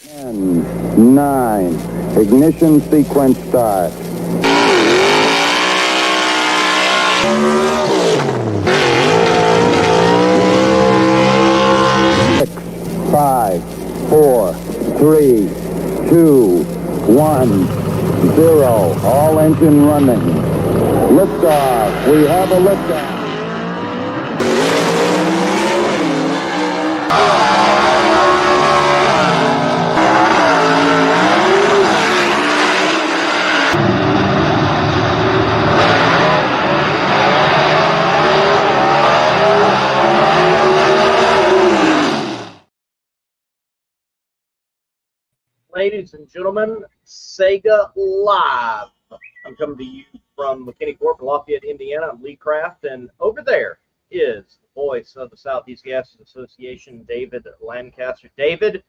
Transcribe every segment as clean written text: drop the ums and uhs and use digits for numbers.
10, 9, ignition sequence start. 6, 5, 4, 3, 2, 1, 0. All engine running. Liftoff. We have a liftoff. Ladies and gentlemen, SEGA Live. I'm coming to you from Gulfport, Lafayette, Indiana. I'm Lee Kraft, and over there is the voice of the Southeast Gases Association, David Lancaster. David,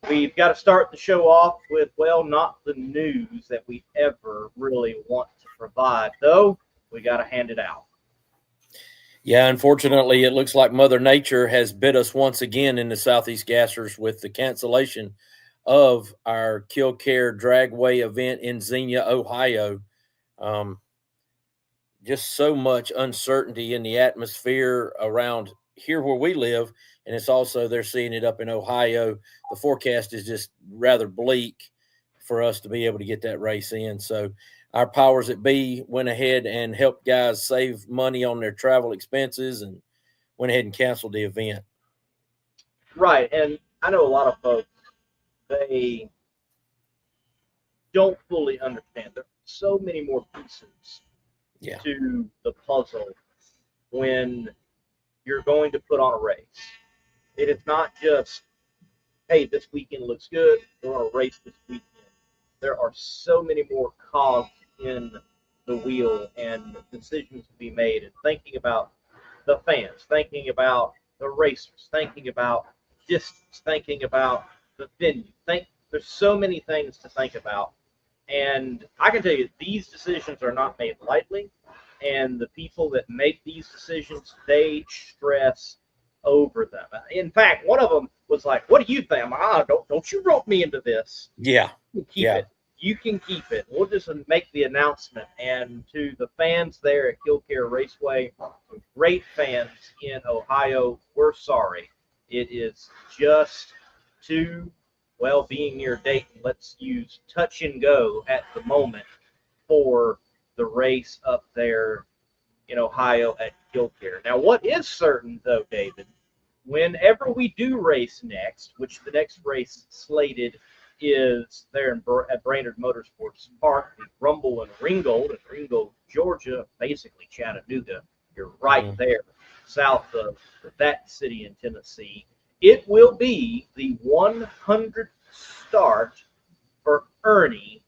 we've got to start the show off with, well, not the news that we ever really want to provide, though we got to hand it out. Yeah, unfortunately, it looks like Mother Nature has bit us once again in the Southeast Gassers with the cancellation of our Kill Care Dragway event in Xenia, Ohio. Just so much uncertainty in the atmosphere around here where we live, and it's also they're seeing it up in Ohio. The forecast is just rather bleak for us to be able to get that race in. So our powers that be went ahead and helped guys save money on their travel expenses and went ahead and canceled the event. Right, and I know a lot of folks, they don't fully understand. There are so many more pieces to the puzzle when you're going to put on a race. It is not just, hey, this weekend looks good, we're going to race this weekend. There are so many more cogs in the wheel and decisions to be made, and thinking about the fans, thinking about the racers, thinking about distance, thinking about the venue. There's so many things to think about. And I can tell you, these decisions are not made lightly. And the people that make these decisions, they stress over them. In fact, one of them was like, "What do you think?" Don't you rope me into this. Yeah. Keep it. You can keep it. We'll just make the announcement. And to the fans there at Kill Care Raceway, great fans in Ohio, we're sorry. It is just too, well, being near Dayton, let's use touch and go at the moment for the race up there in Ohio at Kill Care. Now, what is certain, though, David, whenever we do race next, which the next race slated is there at Brainerd Motorsports Park, the Rumble in Ringgold, Georgia, basically Chattanooga. You're right there, south of that city in Tennessee. It will be the 100th start for Ernie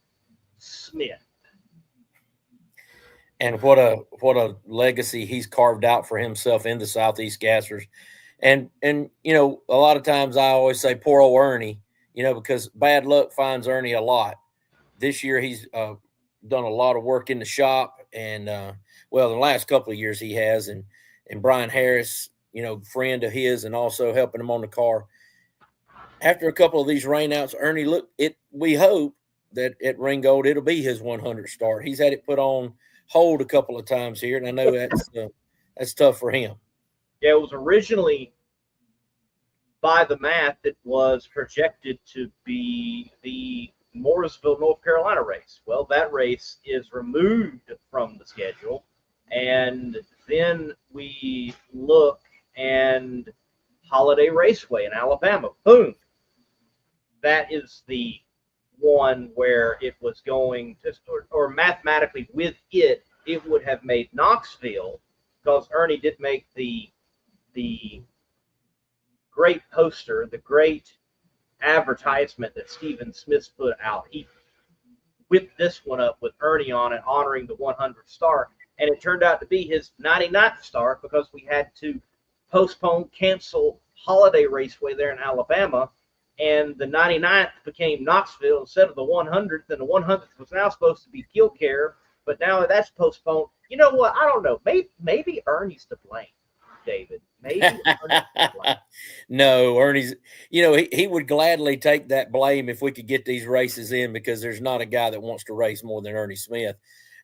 Smith. And what a legacy he's carved out for himself in the Southeast Gassers. And you know, a lot of times I always say poor old Ernie, you know, because bad luck finds Ernie a lot. This year he's done a lot of work in the shop, and well, the last couple of years he has, and Brian Harris, you know, friend of his, and also helping him on the car. After a couple of these rainouts, Ernie, we hope that at Ringgold it'll be his 100th start. He's had it put on hold a couple of times here, and I know that's tough for him. Yeah, it was originally, by the math, it was projected to be the Mooresville, North Carolina race. Well, that race is removed from the schedule, and then we look, and Holiday Raceway in Alabama, boom. That is the one where it was going to, or mathematically with it would have made Knoxville, because Ernie did make the great poster, the great advertisement that Stephen Smith put out. He whipped this one up with Ernie on it, honoring the 100th start, and it turned out to be his 99th start because we had to cancel Holiday Raceway there in Alabama, and the 99th became Knoxville instead of the 100th, and the 100th was now supposed to be Kill Care, but now that's postponed. You know what? I don't know. Maybe Ernie's to blame, David. Maybe Ernie can blame. No, Ernie's, he would gladly take that blame if we could get these races in, because there's not a guy that wants to race more than Ernie Smith.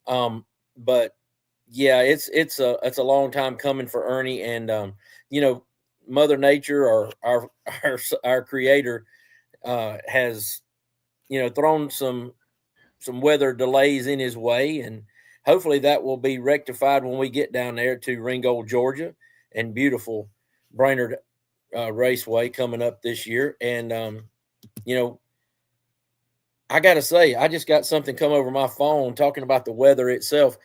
But yeah, it's a long time coming for Ernie, and Mother Nature, or our creator, has thrown some weather delays in his way, and hopefully that will be rectified when we get down there to Ringgold, Georgia, and beautiful Brainerd Raceway coming up this year. And I got to say, I just got something come over my phone talking about the weather itself.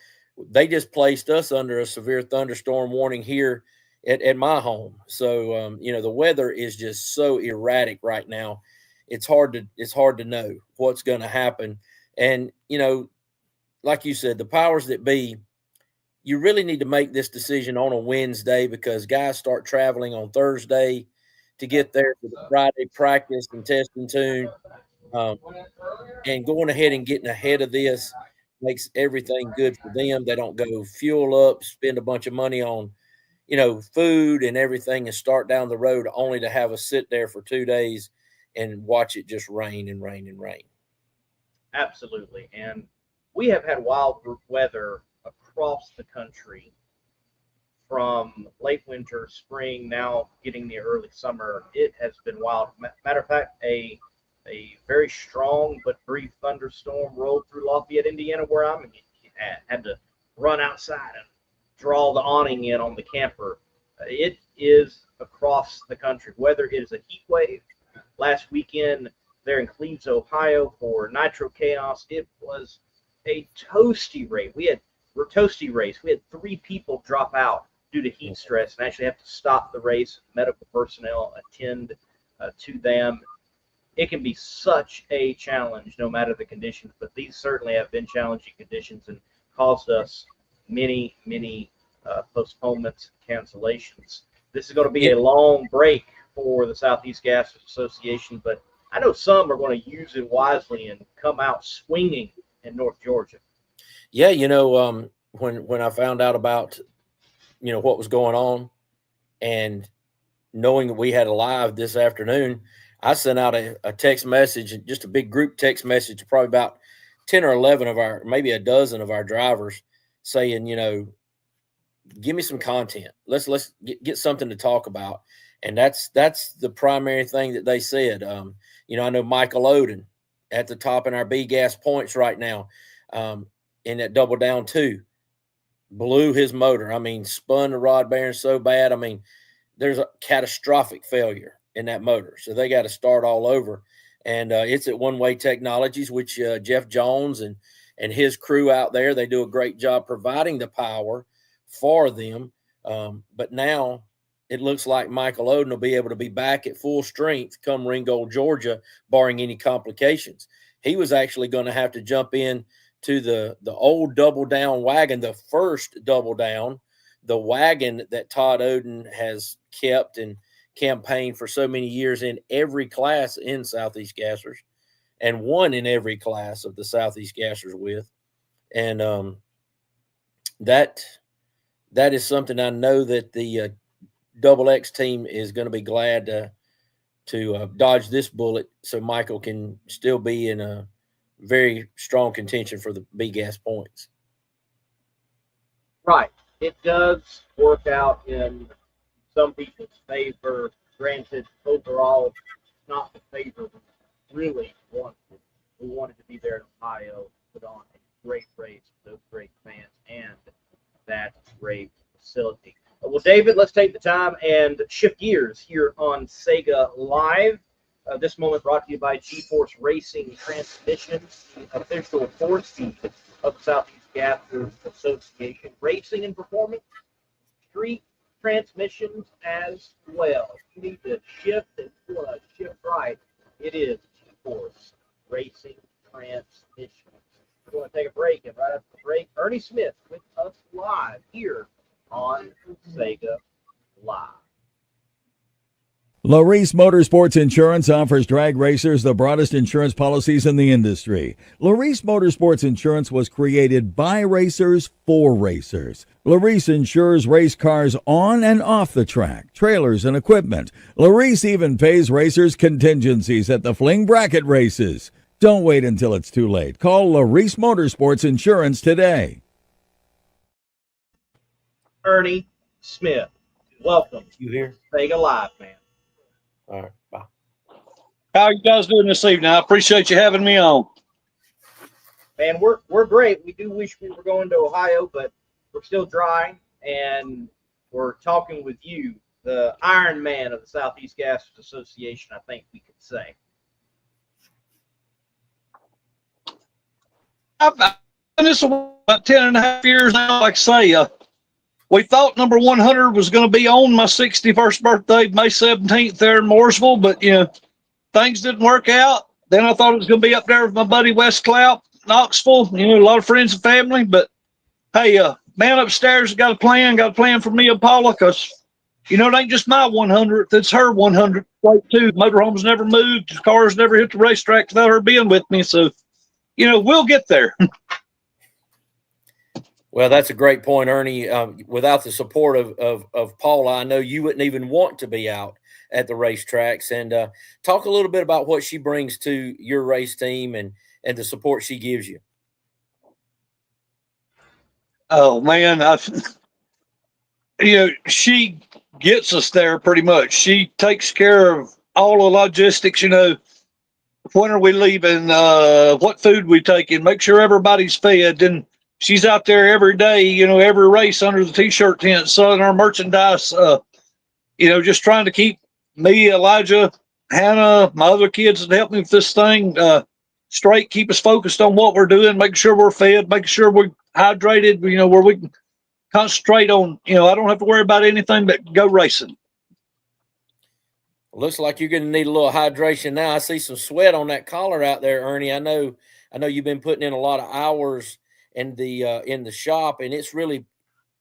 They just placed us under a severe thunderstorm warning here at my home. So the weather is just so erratic right now. It's hard to know what's going to happen. And like you said, the powers that be, you really need to make this decision on a Wednesday, because guys start traveling on Thursday to get there for the Friday practice and test and tune. And going ahead and getting ahead of this makes everything good for them. They don't go fuel up, spend a bunch of money on, food and everything, and start down the road only to have us sit there for 2 days and watch it just rain and rain and rain. Absolutely. And we have had wild weather across the country from late winter, spring, now getting the early summer. It has been wild. Matter of fact, a very strong but brief thunderstorm rolled through Lafayette, Indiana, where I'm had to run outside and draw the awning in on the camper. It is across the country. Whether it is a heat wave, last weekend there in Cleves, Ohio, for Nitro Chaos, it was a toasty race. We had 3 people drop out due to heat stress and actually have to stop the race. Medical personnel attend to them. It can be such a challenge no matter the conditions, but these certainly have been challenging conditions and caused us many postponements, cancellations. This is going to be a long break for the Southeast Gas Association, but I know some are going to use it wisely and come out swinging in North Georgia. Yeah, when I found out about what was going on, and knowing that we had a live this afternoon, I sent out a text message, just a big group text message to probably about 10 or 11 of our, maybe a dozen of our drivers, saying, give me some content. Let's get something to talk about. And that's the primary thing that they said. I know Michael Oden at the top in our B gas points right now, in that double down 2, blew his motor. I mean, spun the rod bearing so bad. I mean, there's a catastrophic failure in that motor. So they got to start all over. And it's at One Way Technologies, which Jeff Jones and his crew out there, they do a great job providing the power for them. But now it looks like Michael Oden will be able to be back at full strength come Ringgold, Georgia, barring any complications. He was actually going to have to jump in to the old double down wagon, the first double down, the wagon that Todd Oden has kept and campaigned for so many years in every class in Southeast Gassers, and won in every class of the Southeast Gassers with. And that is something I know that the Double X team is going to be glad to dodge this bullet, so Michael can still be in a very strong contention for the B gas points. Right. It does work out in some people's favor. Granted, overall, not the favor we really wanted. We wanted to be there in Ohio, put on a great race for those great fans and that great facility. Well, David, let's take the time and shift gears here on SEGA Live. This moment brought to you by G-Force Racing Transmissions, the official force feed of the Southeast Gassers Association. Racing and performance, street transmissions as well. If you need to shift and you want to shift right, it is G-Force Racing Transmissions. We're going to take a break, and right after the break, Ernie Smith with us live here on SEGA Live. Larice Motorsports Insurance offers drag racers the broadest insurance policies in the industry. Larice Motorsports Insurance was created by racers for racers. Larice insures race cars on and off the track, trailers and equipment. Larice even pays racers contingencies at the fling bracket races. Don't wait until it's too late. Call Larice Motorsports Insurance today. Ernie Smith, welcome. You here? SEGA Live, man. All right. Bye. How are you guys doing this evening? I appreciate you having me on. Man, we're great. We do wish we were going to Ohio, but we're still dry, and we're talking with you, the Iron Man of the Southeast Gassers Association, I think we could say. I've done this about 10 and a half years now. Like I say, we thought number 100 was going to be on my 61st birthday, May 17th there in Mooresville, but, things didn't work out. Then I thought it was going to be up there with my buddy Wes Clout, Knoxville, a lot of friends and family. But, hey, man upstairs got a plan for me and Paula, because, it ain't just my 100th, it's her 100th right too. Motorhomes never moved, cars never hit the racetrack without her being with me. So, we'll get there. Well, that's a great point, Ernie. Without the support of Paula, I know you wouldn't even want to be out at the racetracks. And talk a little bit about what she brings to your race team and the support she gives you. Oh man, she gets us there pretty much. She takes care of all the logistics. When are we leaving? What food we taking? Make sure everybody's fed. And she's out there every day, every race under the t-shirt tent, selling our merchandise, just trying to keep me, Elijah, Hannah, my other kids that help me with this thing, straight, keep us focused on what we're doing, making sure we're fed, making sure we're hydrated, where we can concentrate on, I don't have to worry about anything but go racing. Looks like you're going to need a little hydration now. I see some sweat on that collar out there, Ernie. I know you've been putting in a lot of hours in the shop, and it's really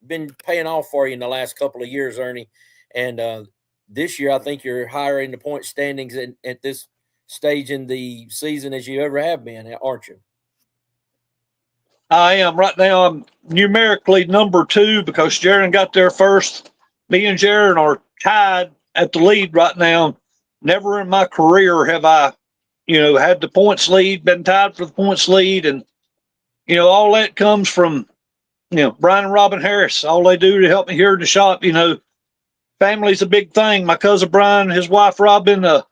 been paying off for you in the last couple of years, Ernie. And this year, I think you're higher in the point standings at this stage in the season as you ever have been, aren't you? I am right now. I'm numerically number 2 because Jaron got there first. Me and Jaron are tied at the lead right now. Never in my career have I, had the points lead, been tied for the points lead. And, all that comes from, Brian and Robin Harris. All they do to help me here in the shop, family's a big thing. My cousin Brian, his wife Robin, a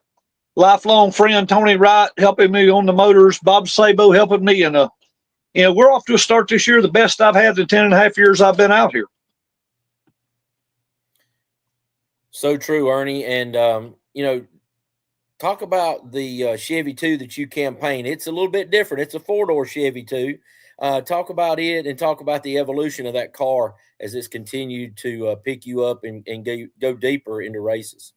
lifelong friend, Tony Wright, helping me on the motors, Bob Sabo helping me. And, we're off to a start this year, the best I've had in 10 and a half years I've been out here. So true, Ernie. And, talk about the Chevy 2 that you campaign. It's a little bit different. It's a 4-door Chevy 2. Talk about it and talk about the evolution of that car as it's continued to pick you up and go deeper into races.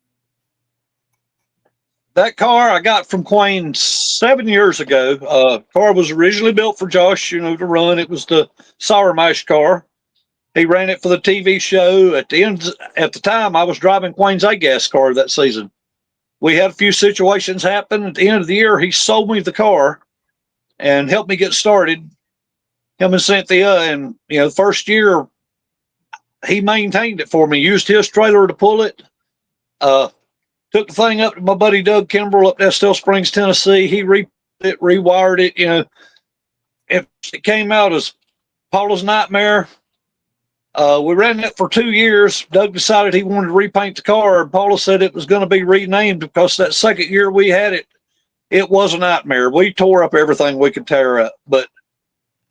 That car I got from Quayne 7 years ago. Car was originally built for Josh, to run. It was the Sour Mash car. He ran it for the TV show. At the time, I was driving Quayne's A-Gas car that season. We had a few situations happen. At the end of the year, he sold me the car and helped me get started. Him and Cynthia, and the first year he maintained it for me. Used his trailer to pull it. Took the thing up to my buddy Doug Kimbrell up there, Still Springs, Tennessee. He rewired it. It came out as Paula's Nightmare. We ran it for 2 years. Doug decided he wanted to repaint the car, and Paula said it was going to be renamed because that second year we had it, it was a nightmare. We tore up everything we could tear up, but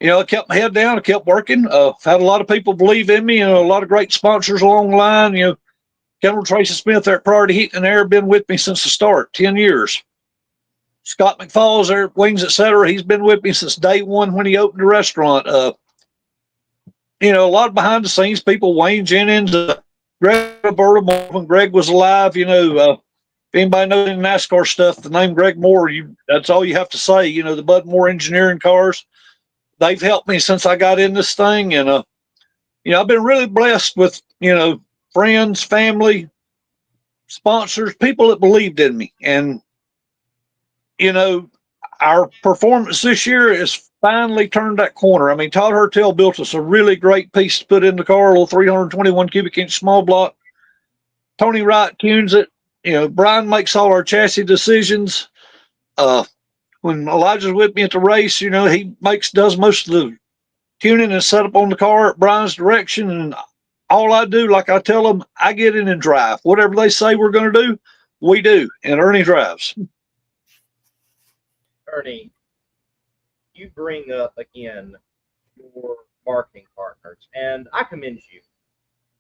I kept my head down. I kept working. Had a lot of people believe in me, and a lot of great sponsors along the line. General Tracy Smith there at Priority Heat and Air, been with me since the start, 10 years. Scott McFalls there at Wings, etc. He's been with me since day one when he opened the restaurant. A lot of behind the scenes people, Wayne Jennings, Greg Roberta, when Greg was alive, if anybody knows any NASCAR stuff, the name Greg Moore, that's all you have to say. The Bud Moore Engineering cars, they've helped me since I got in this thing. And, I've been really blessed with, friends, family, sponsors, people that believed in me. And, you know, our performance this year has finally turned that corner. I mean, Todd Hertel built us a really great piece to put in the car, a little 321 cubic inch small block. Tony Wright tunes it. You know, Brian makes all our chassis decisions. When Elijah's with me at the race, you know, he does most of the tuning and setup on the car at Brian's direction. And all I do, like I tell them, I get in and drive. Whatever they say we're going to do, we do. And Ernie drives. Ernie, you bring up again your marketing partners, and I commend you.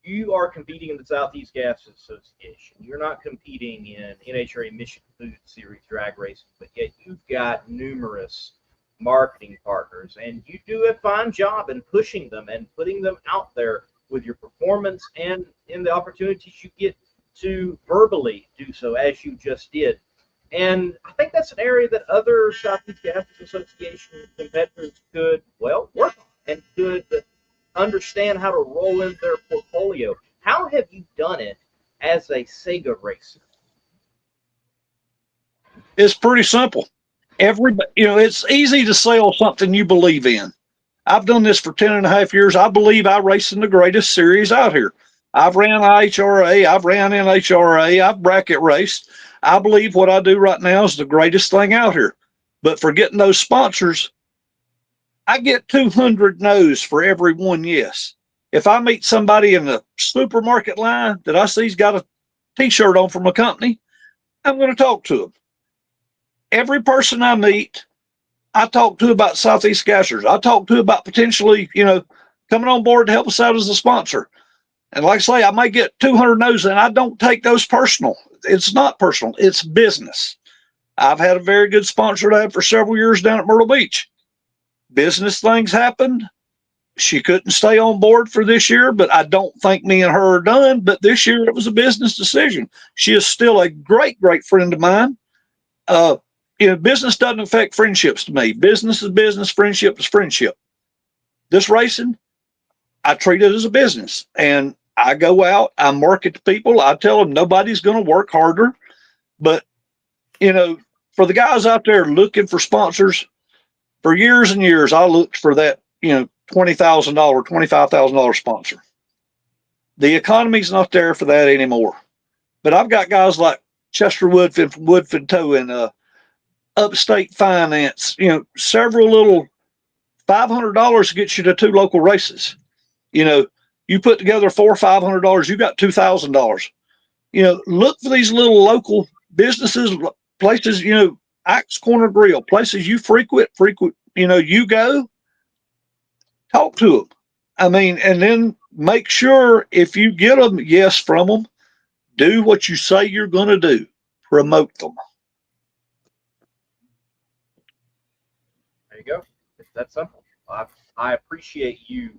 You are competing in the Southeast Gas Association. You're not competing in NHRA Mission Food Series drag racing, but yet you've got numerous marketing partners, and you do a fine job in pushing them and putting them out there with your performance and in the opportunities you get to verbally do so, as you just did. And I think that's an area that other Southeast Gas Association competitors could, well, work on and could understand how to roll in their portfolio. How have you done it as a SEGA racer? It's pretty simple. Everybody, you know, it's easy to sell something you believe in. I've done this for 10 and a half years. I believe I race in the greatest series out here. I've ran IHRA, I've ran NHRA, I've bracket raced. I believe what I do right now is the greatest thing out here. But for getting those sponsors, I get 200 no's for every one yes. If I meet somebody in the supermarket line that I see's got a t-shirt on from a company, I'm going to talk to them. Every person I meet, I talk to about Southeast Gassers. I talk to about potentially, you know, coming on board to help us out as a sponsor. And like I say, I might get 200 no's, and I don't take those personal. It's not personal. It's business. I've had a very good sponsor to have for several years down at Myrtle Beach. Business things happened. She couldn't stay on board for this year, but I don't think me and her are done. But this year it was a business decision. She is still a great, great friend of mine. You know, business doesn't affect friendships to me. Business is business, friendship is friendship. This racing, I treat it as a business. And I go out, I market to people, I tell them nobody's going to work harder. But, you know, for the guys out there looking for sponsors, for years and years, I looked for that, you know, $20,000, $25,000 sponsor. The economy's not there for that anymore. But I've got guys like Chester Woodfin from Woodfin Tow, Upstate Finance, you know, several little $500 gets you to 2 local races. You know, you put together $400 or $500, you got $2,000. You know, look for these little local businesses, places, you know, Axe Corner Grill, places you frequent, you know, you go, talk to them. I mean, and then make sure if you get them yes from them, do what you say you're going to do, promote them. There you go. It's that simple. I appreciate you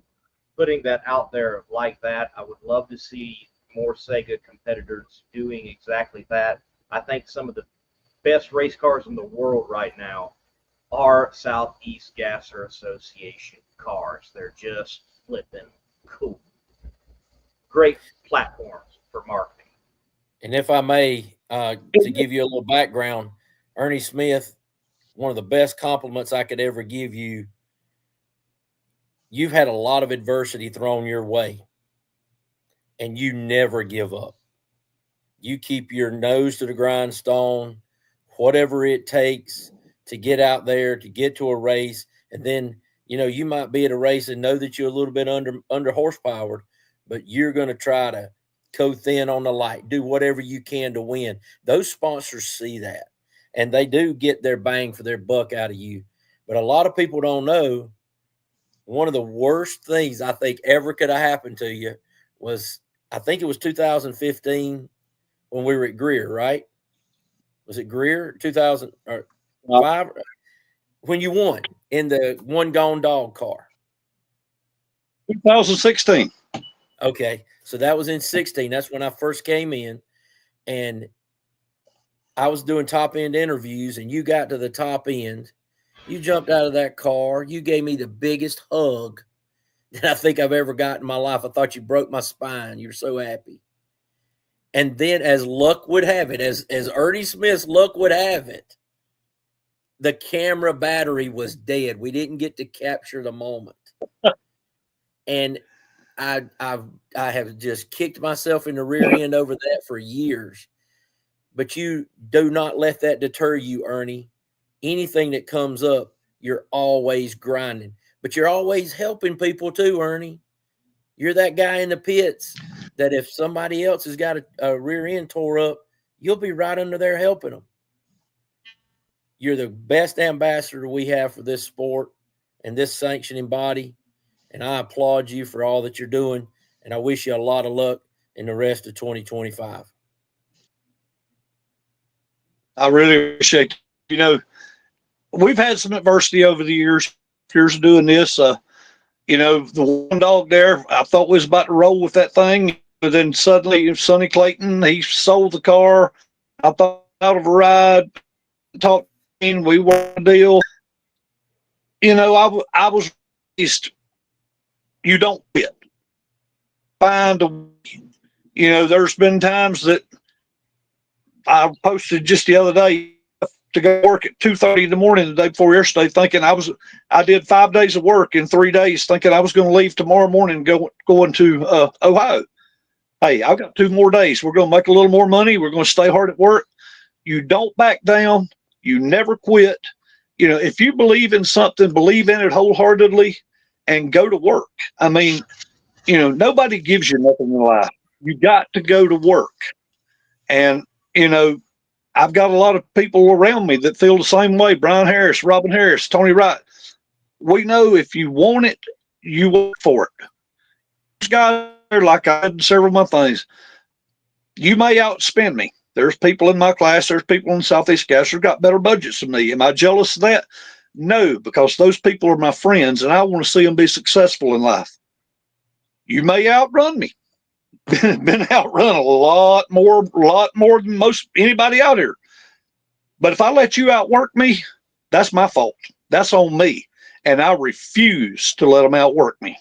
putting that out there like that. I would love to see more SEGA competitors doing exactly that. I think some of the best race cars in the world right now are Southeast Gasser Association cars. They're just flipping cool. Great platforms for marketing. And if I may, to give you a little background, Ernie Smith, one of the best compliments I could ever give you. You've had a lot of adversity thrown your way, and you never give up. You keep your nose to the grindstone, whatever it takes to get out there, to get to a race. And then, you know, you might be at a race and know that you're a little bit under horsepowered, but you're going to try to go thin on the light, do whatever you can to win. Those sponsors see that, and they do get their bang for their buck out of you. But a lot of people don't know one of the worst things I think ever could have happened to you was, I think it was 2015 when we were at Greer, right? Was it Greer 2005 when you won in the one gone dog car? 2016. Okay, so that was in 16. That's when I first came in, and I was doing top end interviews, and you got to the top end. You jumped out of that car. You gave me the biggest hug that I think I've ever got in my life. I thought you broke my spine. You're so happy. And then, as luck would have it, as Ernie Smith's luck would have it, the camera battery was dead. We didn't get to capture the moment. And I have just kicked myself in the rear end over that for years. But you do not let that deter you, Ernie. Anything that comes up, you're always grinding. But you're always helping people too, Ernie. You're that guy in the pits that if somebody else has got a rear end tore up, you'll be right under there helping them. You're the best ambassador we have for this sport and this sanctioning body. And I applaud you for all that you're doing. And I wish you a lot of luck in the rest of 2025. I really appreciate it. You know, we've had some adversity over the years of doing this. You know, the one dog there, I thought we was about to roll with that thing. But then suddenly, Sonny Clayton, he sold the car. I thought out of a ride, talked to him, we won a deal. You know, I was raised, you don't quit. Find a way. You know, there's been times that I posted just the other day to go work at 2:30 in the morning the day before yesterday, thinking I did 5 days of work in 3 days, thinking I was going to leave tomorrow morning going to Ohio. Hey, I've got 2 more days. We're going to make a little more money. We're going to stay hard at work. You don't back down. You never quit. You know, if you believe in something, believe in it wholeheartedly and go to work. I mean, you know, nobody gives you nothing in life. You got to go to work. And, you know, I've got a lot of people around me that feel the same way. Brian Harris, Robin Harris, Tony Wright. We know if you want it, you work for it. There's guys there, like I had several of my things. You may outspend me. There's people in my class, there's people in Southeast Gas who got better budgets than me. Am I jealous of that? No, because those people are my friends and I want to see them be successful in life. You may outrun me. Been outrun a lot more than most anybody out here. But if I let you outwork me, that's my fault. That's on me. And I refuse to let them outwork me.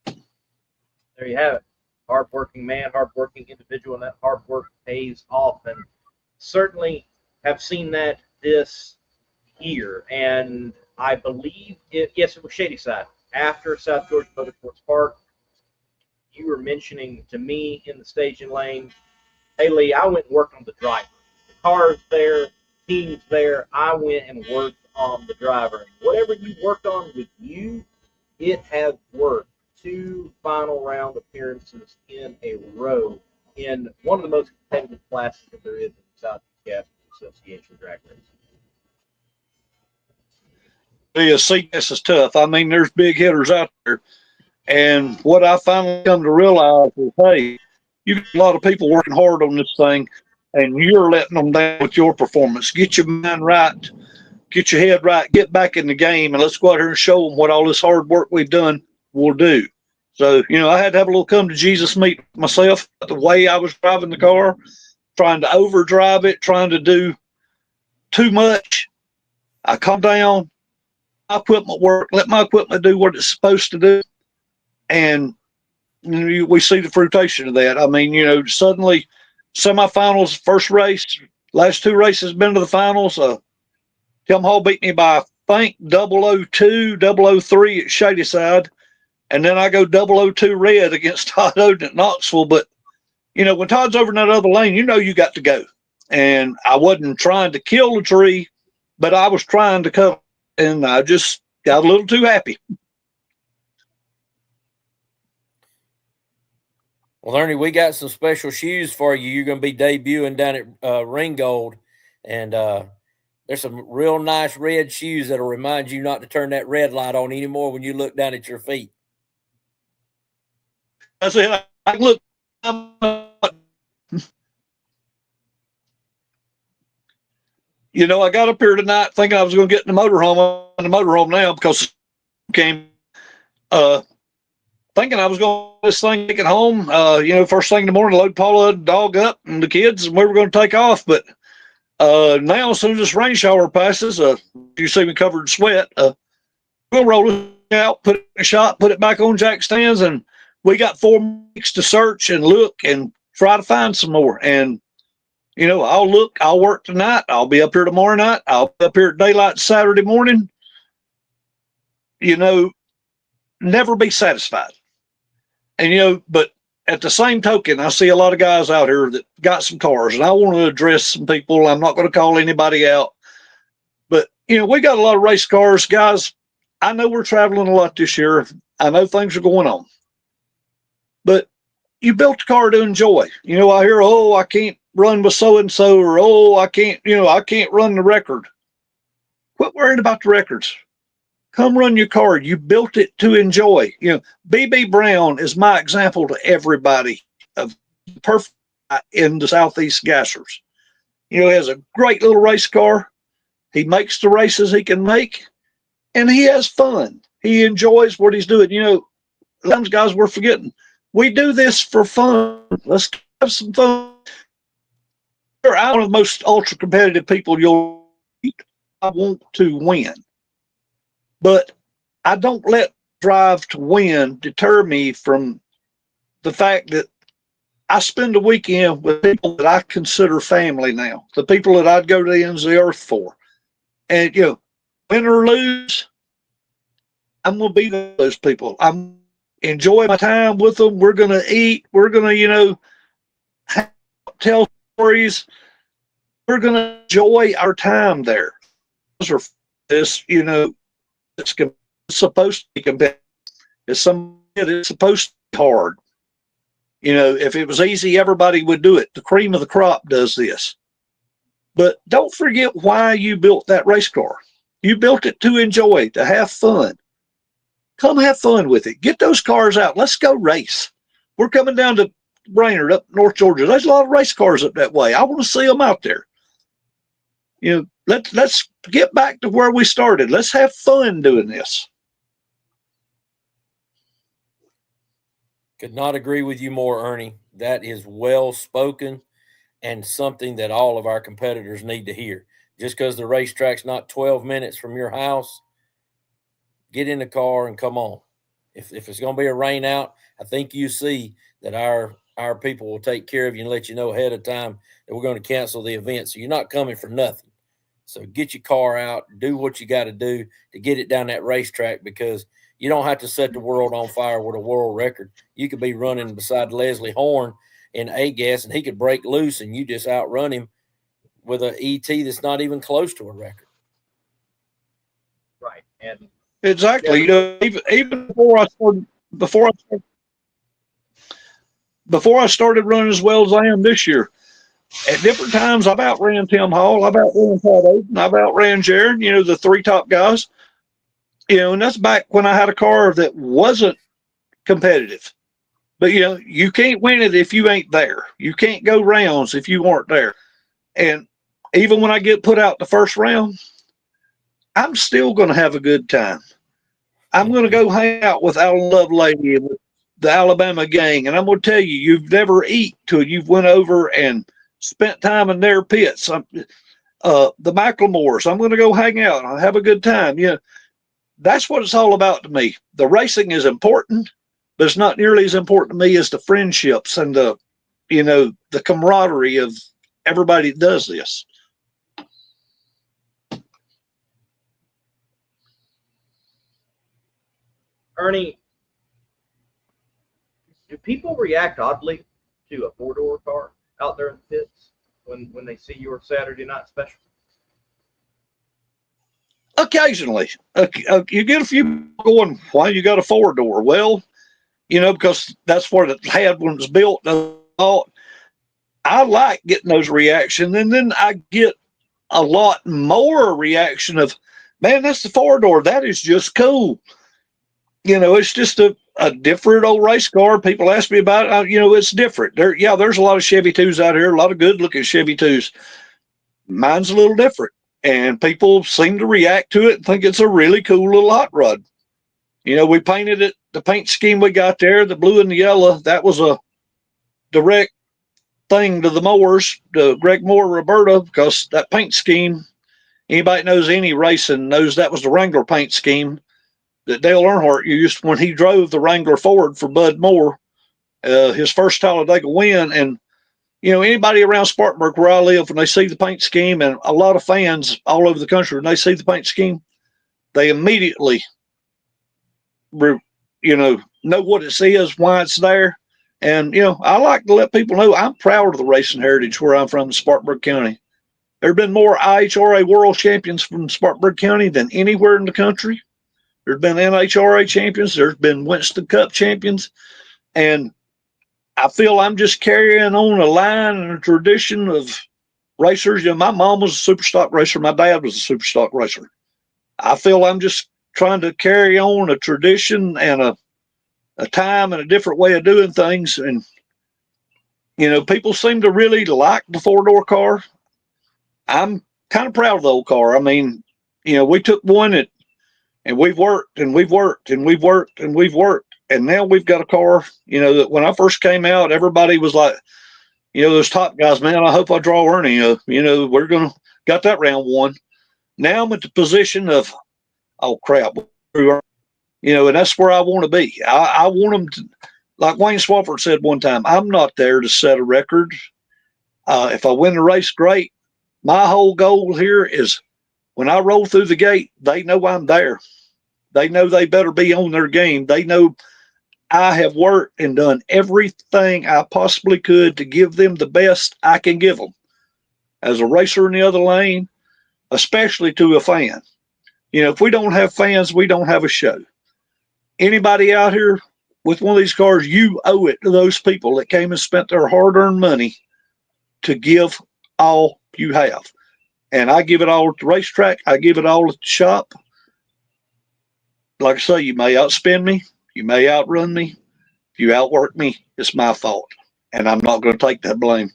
There you have it. Hardworking man, hardworking individual, and that hard work pays off. And certainly have seen that this year. And I believe, yes, it was Shadyside. After South Georgia Motorsports Park, you were mentioning to me in the staging lane, hey, Lee, I went and worked on the driver. The car's there, team's there. I went and worked on the driver. And whatever you worked on with you, it has worked. 2 final round appearances in a row in one of the most competitive classes that there is in the Southeast Gas Association drag race. The SEGA is tough. I mean, there's big hitters out there. And what I finally come to realize is, hey, you got a lot of people working hard on this thing, and you're letting them down with your performance. Get your mind right, get your head right, get back in the game, and let's go out here and show them what all this hard work we've done will do. So, you know, I had to have a little come to Jesus meet myself. The way I was driving the car, trying to overdrive it, trying to do too much. I calmed down, my equipment work, let my equipment do what it's supposed to do. And you know, we see the fruition of that. I mean, you know, suddenly semifinals, first race, last 2 races been to the finals. Tim Hall beat me by, I think, 002, 003 at Shadyside. And then I go 002 red against Todd Oden at Knoxville. But, you know, when Todd's over in that other lane, you know you got to go. And I wasn't trying to kill the tree, but I was trying to cut it. And I just got a little too happy. Well, Ernie, we got some special shoes for you. You're going to be debuting down at Ringgold. And there's some real nice red shoes that'll remind you not to turn that red light on anymore when you look down at your feet. That's it. I look. You know, I got up here tonight thinking I was going to get in the motorhome. I'm in the motorhome now because came thinking I was going to this thing, take it home. You know, first thing in the morning, load Paula, dog up, and the kids, and we were going to take off. But now, as soon as this rain shower passes, you see me covered in sweat. We'll roll it out, put it in a shop, put it back on jack stands, and we got 4 weeks to search and look and try to find some more. And, you know, I'll work tonight. I'll be up here tomorrow night. I'll be up here at daylight Saturday morning. You know, never be satisfied. And, you know, but at the same token, I see a lot of guys out here that got some cars, and I want to address some people. I'm not going to call anybody out. But, you know, we got a lot of race cars. Guys, I know we're traveling a lot this year. I know things are going on. But you built the car to enjoy. You know, I hear, oh, I can't run with so-and-so, or, oh, I can't run the record. Quit worrying about the records. Come run your car. You built it to enjoy. You know, BB Brown is my example to everybody of perfect in the Southeast Gassers. You know, he has a great little race car. He makes the races he can make, and he has fun. He enjoys what he's doing. You know, sometimes guys, we're forgetting. We do this for fun. Let's have some fun. I'm one of the most ultra competitive people you'll meet. I want to win. But I don't let drive to win deter me from the fact that I spend a weekend with people that I consider family now, the people that I'd go to the ends of the earth for. And, you know, win or lose, I'm going to be those people. I'm enjoy my time with them. We're going to eat. We're going to, you know, tell stories. We're going to enjoy our time there. This, you know, it's supposed to be competitive. It's supposed to be hard. You know, if it was easy, everybody would do it. The cream of the crop does this. But don't forget why you built that race car. You built it to enjoy, to have fun. Come have fun with it. Get those cars out. Let's go race. We're coming down to Brainerd up North Georgia. There's a lot of race cars up that way. I want to see them out there. You know, let's get back to where we started. Let's have fun doing this. Could not agree with you more, Ernie. That is well spoken and something that all of our competitors need to hear. Just because the racetrack's not 12 minutes from your house, get in the car and come on. If it's going to be a rain out, I think you see that our people will take care of you and let you know ahead of time that we're going to cancel the event. So you're not coming for nothing. So get your car out, do what you got to do to get it down that racetrack, because you don't have to set the world on fire with a world record. You could be running beside Leslie Horn in A-gas, and he could break loose, and you just outrun him with an ET that's not even close to a record. Right. And exactly. You know, even before I started running as well as I am this year, at different times I've outran Tim Hall, I've outran Todd Oden, I've outran Jared, you know, the 3 top guys. You know, and that's back when I had a car that wasn't competitive. But, you know, you can't win it if you ain't there. You can't go rounds if you weren't there. And even when I get put out the first round, I'm still going to have a good time. I'm going to go hang out with Alan Lovelady and with the Alabama gang. And I'm going to tell you, you've never eat till you've went over and spent time in their pits. The Macklemores, I'm going to go hang out. I'll have a good time. You know, that's what it's all about to me. The racing is important, but it's not nearly as important to me as the friendships and the, you know, the camaraderie of everybody that does this. Ernie, do people react oddly to a 4-door car out there in the pits when they see your Saturday night special? Occasionally, you get a few people going, why you got a 4-door? Well, you know, because that's what it had when it was built. I like getting those reactions, and then I get a lot more reaction of, man, that's the 4-door. That is just cool. You know, it's just a different old race car. People ask me about it. You know, it's different. There's a lot of Chevy 2s out here, a lot of good-looking Chevy 2s. Mine's a little different, and people seem to react to it and think it's a really cool little hot rod. You know, we painted it, the paint scheme we got there, the blue and the yellow, that was a direct thing to the mowers, to Greg Moore, Roberta, because that paint scheme, anybody knows any racing knows that was the Wrangler paint scheme. that Dale Earnhardt used when he drove the Wrangler Ford for Bud Moore, his first Talladega win. And, anybody around Spartanburg where I live, when they see the paint scheme, and a lot of fans all over the country, when they see the paint scheme, they immediately, know what it is, why it's there. And, I like to let people know I'm proud of the racing heritage where I'm from in Spartanburg County. There have been more IHRA world champions from Spartanburg County than anywhere in the country. There's been NHRA champions. There's been Winston Cup champions. And I feel I'm just carrying on a line and a tradition of racers. My mom was a super stock racer. My dad was a super stock racer. I feel I'm just trying to carry on a tradition and a time and a different way of doing things. And, people seem to really like the four-door car. I'm kind of proud of the old car. I mean, we took one and we've worked and we've worked and we've worked and we've worked. And now we've got a car, that when I first came out, everybody was like, those top guys, man, I hope I draw Ernie. We're going to got that round one. Now I'm at the position of, oh, crap. And that's where I want to be. I want them to, like Wayne Swafford said one time, I'm not there to set a record. If I win the race, great. My whole goal here is when I roll through the gate, they know I'm there. They know they better be on their game. They know I have worked and done everything I possibly could to give them the best I can give them. As a racer in the other lane, especially to a fan. If we don't have fans, we don't have a show. Anybody out here with one of these cars, you owe it to those people that came and spent their hard-earned money to give all you have. And I give it all at the racetrack. I give it all at the shop. Like I say, you may outspend me. You may outrun me. If you outwork me, it's my fault. And I'm not going to take that blame.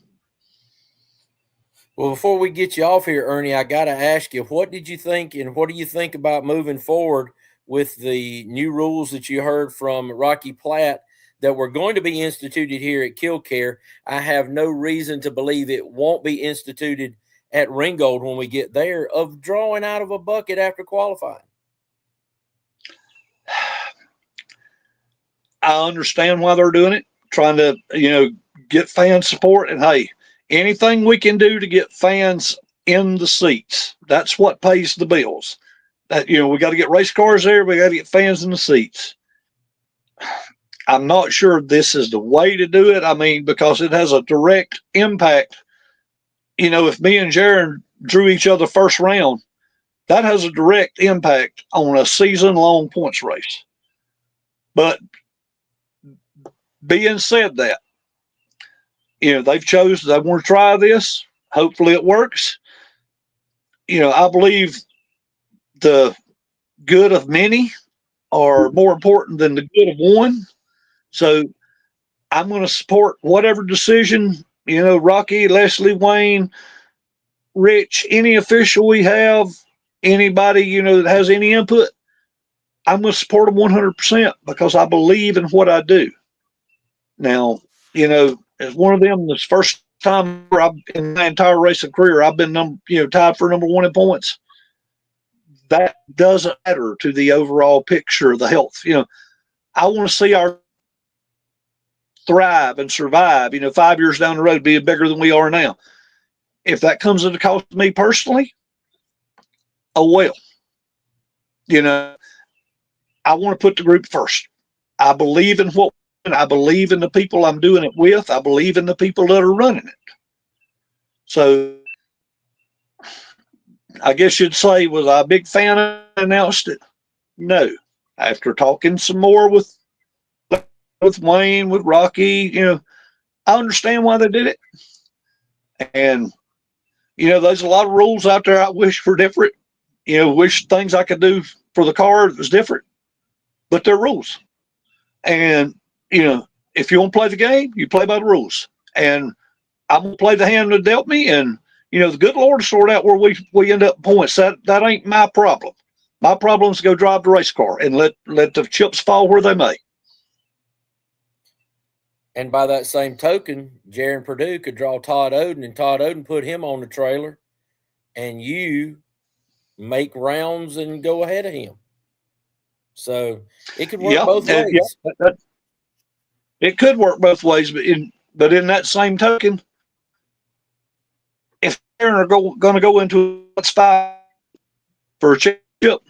Well, before we get you off here, Ernie, I got to ask you, what did you think and what do you think about moving forward with the new rules that you heard from Rocky Platt that were going to be instituted here at Killcare? I have no reason to believe it won't be instituted at Ringgold when we get there, of drawing out of a bucket after qualifying. I understand why they're doing it, trying to, get fan support. And hey, anything we can do to get fans in the seats, that's what pays the bills. That, we got to get race cars there. We got to get fans in the seats. I'm not sure this is the way to do it. I mean, because it has a direct impact. If me and Jaron drew each other first round, that has a direct impact on a season-long points race. But being said that, they've chosen, they want to try this. Hopefully it works. I believe the good of many are more important than the good of one. So I'm going to support whatever decision, Rocky, Leslie, Wayne, Rich, any official we have, anybody, that has any input, I'm going to support them 100% because I believe in what I do. Now, as one of them, this first time in my entire racing career, I've been tied for number one in points. That doesn't matter to the overall picture of the health. I want to see our thrive and survive, 5 years down the road, be bigger than we are now. If that comes at the cost of me personally, oh well. I want to put the group first. I believe in I believe in the people I'm doing it with. I believe in the people that are running it. So I guess you'd say, was I a big fan of announced it? No. After talking some more with Wayne, with Rocky, I understand why they did it. And, there's a lot of rules out there I wish were different. Wish things I could do for the car that was different. But they're rules. And, if you want to play the game, you play by the rules. And I'm going to play the hand that dealt me. And, the good Lord will sort out where we end up points. That ain't my problem. My problem is to go drive the race car and let the chips fall where they may. And by that same token, Jaron Purdue could draw Todd Oden, and Todd Oden put him on the trailer, and you make rounds and go ahead of him. So it could work both and, yeah, ways. it could work both ways, but in that same token, if they're going to go into a spot for a championship,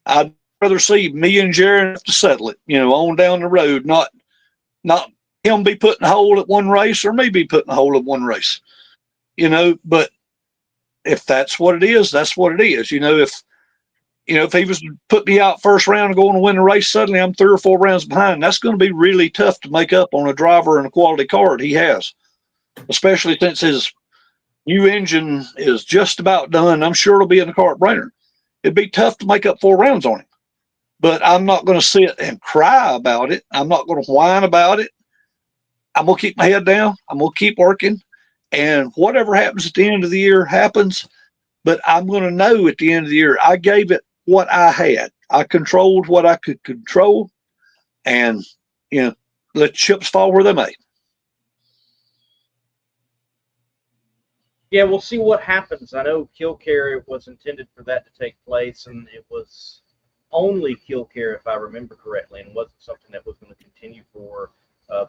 I'd rather see me and Jaron have to settle it, on down the road, not him be putting a hole at one race or me be putting a hole at one race, but if that's what it is, that's what it is. If he was to put me out first round and going to win the race, suddenly I'm 3 or 4 rounds behind. That's going to be really tough to make up on a driver and a quality car that he has, especially since his new engine is just about done. I'm sure it'll be in the car at Brainerd. It'd be tough to make up 4 rounds on him. But I'm not going to sit and cry about it. I'm not going to whine about it. I'm going to keep my head down. I'm going to keep working. And whatever happens at the end of the year happens. But I'm going to know at the end of the year, I gave it what I had. I controlled what I could control. And, let chips fall where they may. Yeah, we'll see what happens. I know Killcare was intended for that to take place, and it was only Killcare, if I remember correctly, and wasn't something that was going to continue for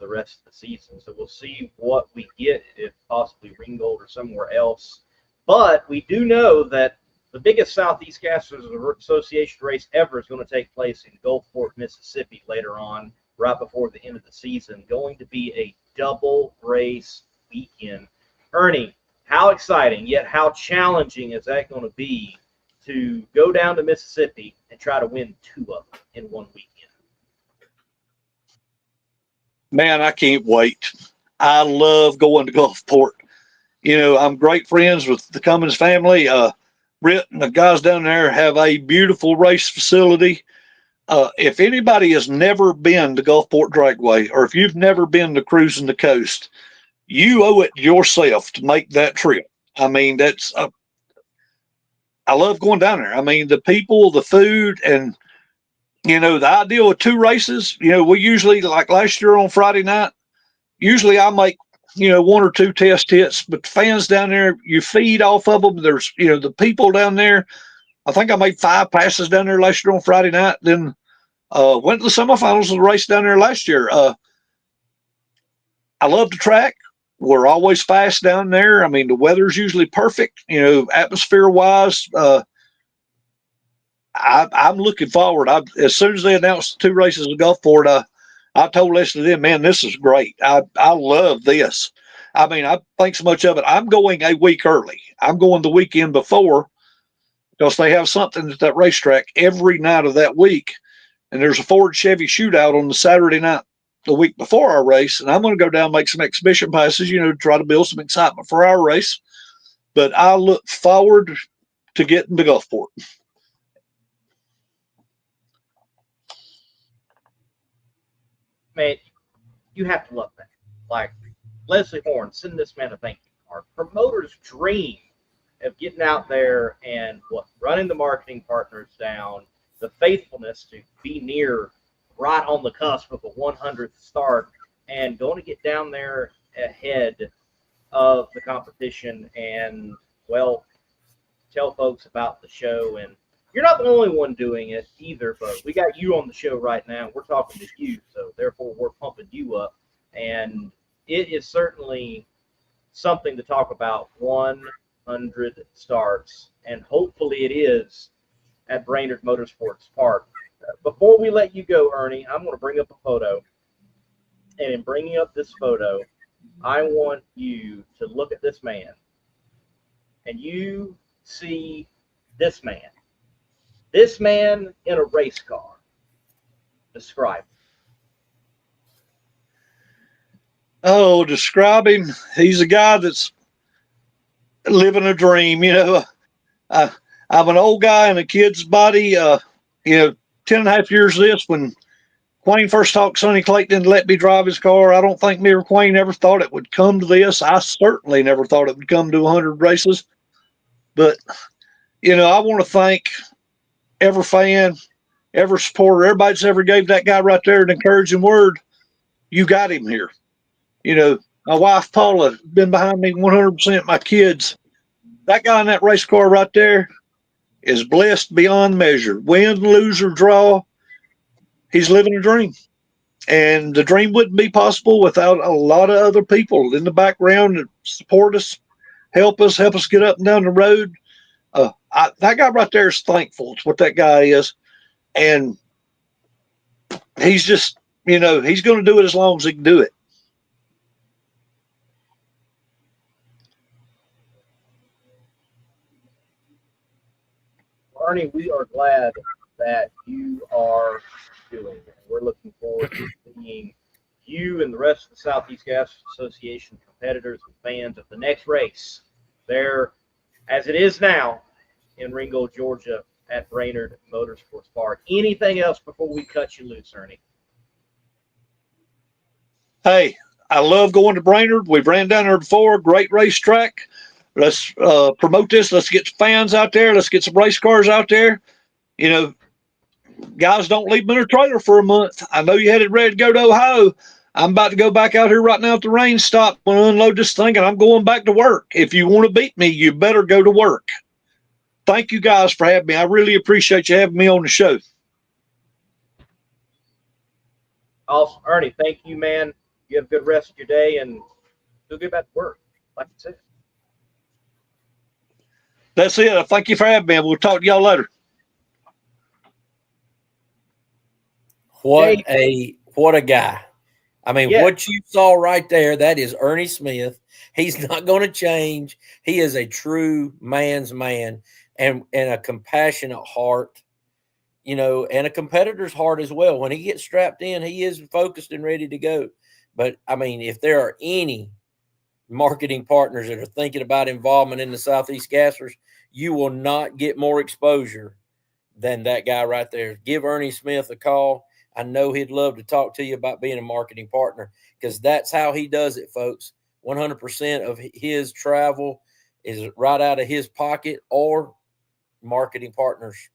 the rest of the season. So we'll see what we get, if possibly Ringgold or somewhere else. But we do know that the biggest Southeast Gassers Association race ever is going to take place in Gulfport, Mississippi later on, right before the end of the season. Going to be a double race weekend. Ernie, how exciting, yet how challenging is that going to be to go down to Mississippi and try to win 2 of them in one weekend? Man, I can't wait. I love going to Gulfport. I'm great friends with the Cummins family. Britt and the guys down there have a beautiful race facility. If anybody has never been to Gulfport Dragway, or if you've never been to Cruising the Coast, you owe it to yourself to make that trip. I mean, I love going down there. I mean, the people, the food, and, the idea of 2 races, we usually, like last year on Friday night, usually I make, 1 or 2 test hits, but the fans down there, you feed off of them. There's, the people down there. I think I made 5 passes down there last year on Friday night. Then went to the semifinals of the race down there last year. I love the track. We're always fast down there. I mean, the weather's usually perfect, atmosphere wise. I'm looking forward. As soon as they announced the 2 races of Gulfport, I told Leslie then, man, this is great. I love this. I mean, I think so much of it. I'm going a week early. I'm going the weekend before, because they have something at that racetrack every night of that week. And there's a Ford Chevy shootout on the Saturday night the week before our race. And I'm going to go down and make some exhibition passes, to try to build some excitement for our race. But I look forward to getting to Gulfport. Man, you have to love that. Like, Leslie Horn, send this man a thank you card. Promoters dream of getting out there and running the marketing partners down, the faithfulness to be near, right on the cusp of a 100th start, and going to get down there ahead of the competition and, tell folks about the show. And you're not the only one doing it either, but we got you on the show right now. We're talking to you, so therefore we're pumping you up. And it is certainly something to talk about. 100 starts, and hopefully it is at Brainerd Motorsports Park. Before we let you go, Ernie, I'm going to bring up a photo. And in bringing up this photo, I want you to look at this man. And you see this man. This man in a race car. Describe him. Oh, describe him. He's a guy that's living a dream. I'm an old guy in a kid's body. 10 and a half years of this, when Quayne first talked, Sonny Clayton didn't let me drive his car. I don't think me or Quayne ever thought it would come to this. I certainly never thought it would come to 100 races. But, I want to thank every fan, every supporter, everybody that's ever gave that guy right there an encouraging word. You got him here. My wife, Paula, has been behind me 100%, my kids. That guy in that race car right there, is blessed beyond measure. Win, lose, or draw, he's living a dream. And the dream wouldn't be possible without a lot of other people in the background that support us, help us get up and down the road. That guy right there is thankful. It's what that guy is. And he's just, he's going to do it as long as he can do it. Ernie, we are glad that you are doing it. We're looking forward to seeing you and the rest of the Southeast Gas Association competitors and fans at the next race there, as it is now, in Ringgold, Georgia, at Brainerd Motorsports Park. Anything else before we cut you loose, Ernie? Hey, I love going to Brainerd. We've ran down there before. Great racetrack. Let's promote this. Let's get fans out there. Let's get some race cars out there. Guys, don't leave them in a trailer for a month. I know you headed ready to go to Ohio. I'm about to go back out here right now at the rain stop. I'm going to unload this thing, and I'm going back to work. If you want to beat me, you better go to work. Thank you guys for having me. I really appreciate you having me on the show. Awesome. Ernie, thank you, man. You have a good rest of your day, and you'll get back to work, like you said. That's it. Thank you for having me. We'll talk to y'all later. What a guy. I mean, Yeah. What you saw right there, that is Ernie Smith. He's not going to change. He is a true man's man and a compassionate heart, and a competitor's heart as well. When he gets strapped in, he is focused and ready to go. But, I mean, if there are any marketing partners that are thinking about involvement in the Southeast Gassers, you will not get more exposure than that guy right there. Give Ernie Smith a call. I know he'd love to talk to you about being a marketing partner, because that's how he does it, folks. 100% of his travel is right out of his pocket or marketing partners.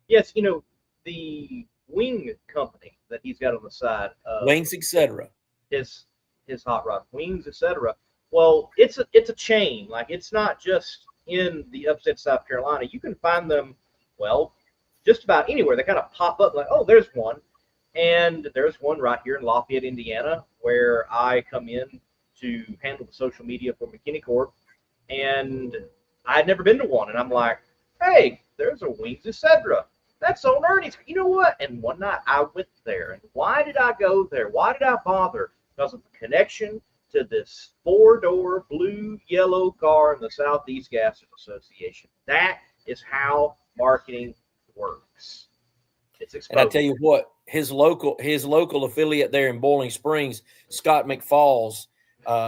Yes, the wing company that he's got on the side of Wings, etc. his hot rod, Wings, etc. Well, it's a chain. Like, it's not just in the upstate South Carolina. You can find them, just about anywhere. They kind of pop up like, oh, there's one. And there's one right here in Lafayette, Indiana, where I come in to handle the social media for McKinney Corp. And I had never been to one. And I'm like, hey, there's a Wings, etc. That's on Ernie's. You know what? And one night I went there. And why did I go there? Why did I bother? Because of the connection to this 4-door blue yellow car in the Southeast Gassers Association. That is how marketing works. It's exposure. And I tell you what, his local affiliate there in Boiling Springs, Scott McFalls,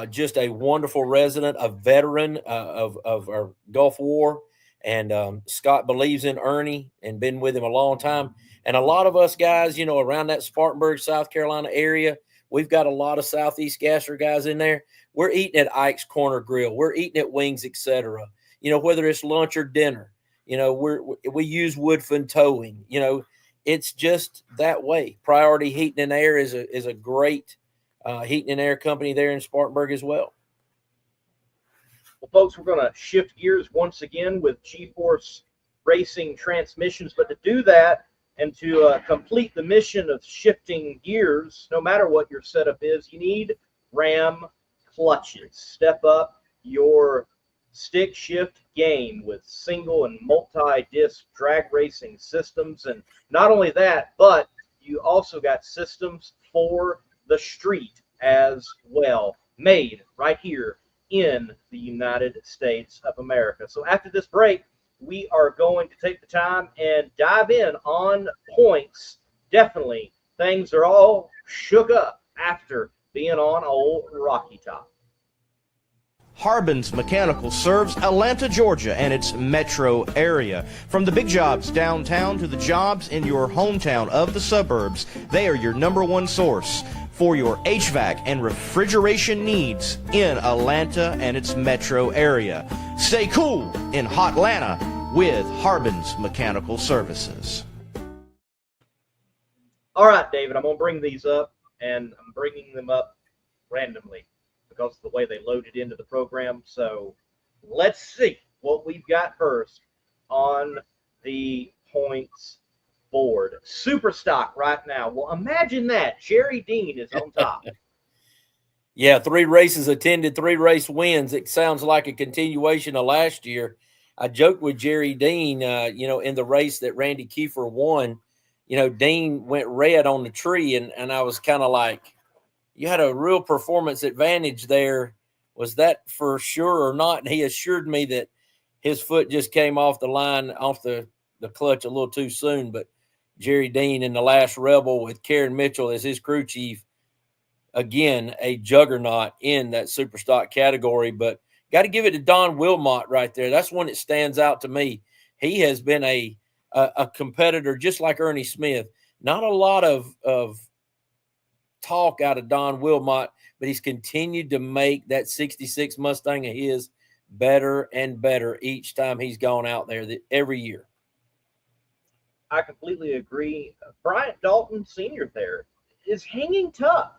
just a wonderful resident, a veteran of our Gulf War. And Scott believes in Ernie and been with him a long time. And a lot of us guys, around that Spartanburg, South Carolina area, we've got a lot of Southeast Gasser guys in there. We're eating at Ike's Corner Grill. We're eating at Wings, etc. Whether it's lunch or dinner, we use Woodfin Towing. It's just that way. Priority Heating and Air is a great heating and air company there in Spartanburg as well. Well, folks, we're going to shift gears once again with G-Force Racing Transmissions. But to do that and to complete the mission of shifting gears, no matter what your setup is, you need Ram clutches. Step up your stick shift game with single and multi-disc drag racing systems. And not only that, but you also got systems for the street as well, made right here in the United States of America. So after this break, we are going to take the time and dive in on points. Definitely, things are all shook up after being on old Rocky Top. Harbin's Mechanical serves Atlanta, Georgia, and its metro area. From the big jobs downtown to the jobs in your hometown of the suburbs, they are your #1 source for your HVAC and refrigeration needs in Atlanta and its metro area. Stay cool in Hotlanta with Harbin's Mechanical Services. All right, David, I'm going to bring these up, and I'm bringing them up randomly because of the way they loaded into the program. So let's see what we've got first on the points board. Super stock right now. Well, imagine that. Jerry Dean is on top. Yeah, 3 races attended, 3 race wins. It sounds like a continuation of last year. I joked with Jerry Dean, in the race that Randy Kiefer won. Dean went red on the tree, and I was kind of like, you had a real performance advantage there. Was that for sure or not? And he assured me that his foot just came off the line, off the clutch a little too soon. But Jerry Dean in the last Rebel with Karen Mitchell as his crew chief, again, a juggernaut in that super stock category. But got to give it to Don Wilmot right there. That's one that stands out to me. He has been a competitor just like Ernie Smith. Not a lot of talk out of Don Wilmot, but he's continued to make that 66 Mustang of his better and better each time he's gone out there every year. I completely agree. Bryant Dalton Sr. there is hanging tough.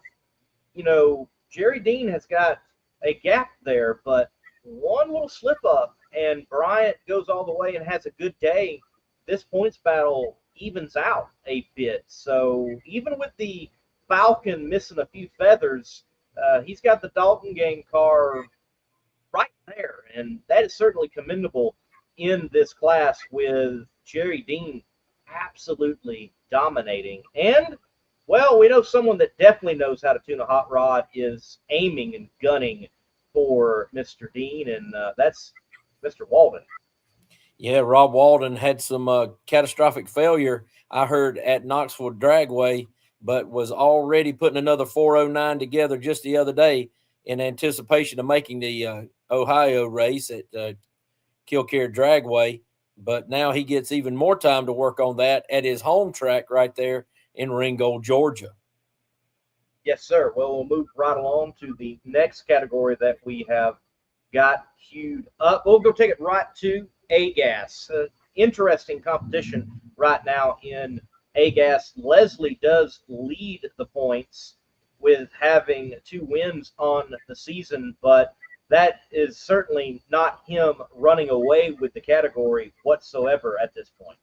Jerry Dean has got a gap there, but one little slip up and Bryant goes all the way and has a good day. This points battle evens out a bit. So even with the Falcon missing a few feathers, he's got the Dalton gang car right there, and that is certainly commendable in this class with Jerry Dean absolutely dominating. And, well, we know someone that definitely knows how to tune a hot rod is aiming and gunning for Mr. Dean, and that's Mr. Walden. Yeah, Rob Walden had some catastrophic failure, I heard, at Knoxville Dragway, but was already putting another 409 together just the other day in anticipation of making the Ohio race at Killcare Dragway. But now he gets even more time to work on that at his home track right there in Ringgold, Georgia. Yes, sir. Well, we'll move right along to the next category that we have got queued up. We'll go take it right to AGAS. Interesting competition right now in AGAS. Leslie does lead the points with having 2 wins on the season, but that is certainly not him running away with the category whatsoever at this point.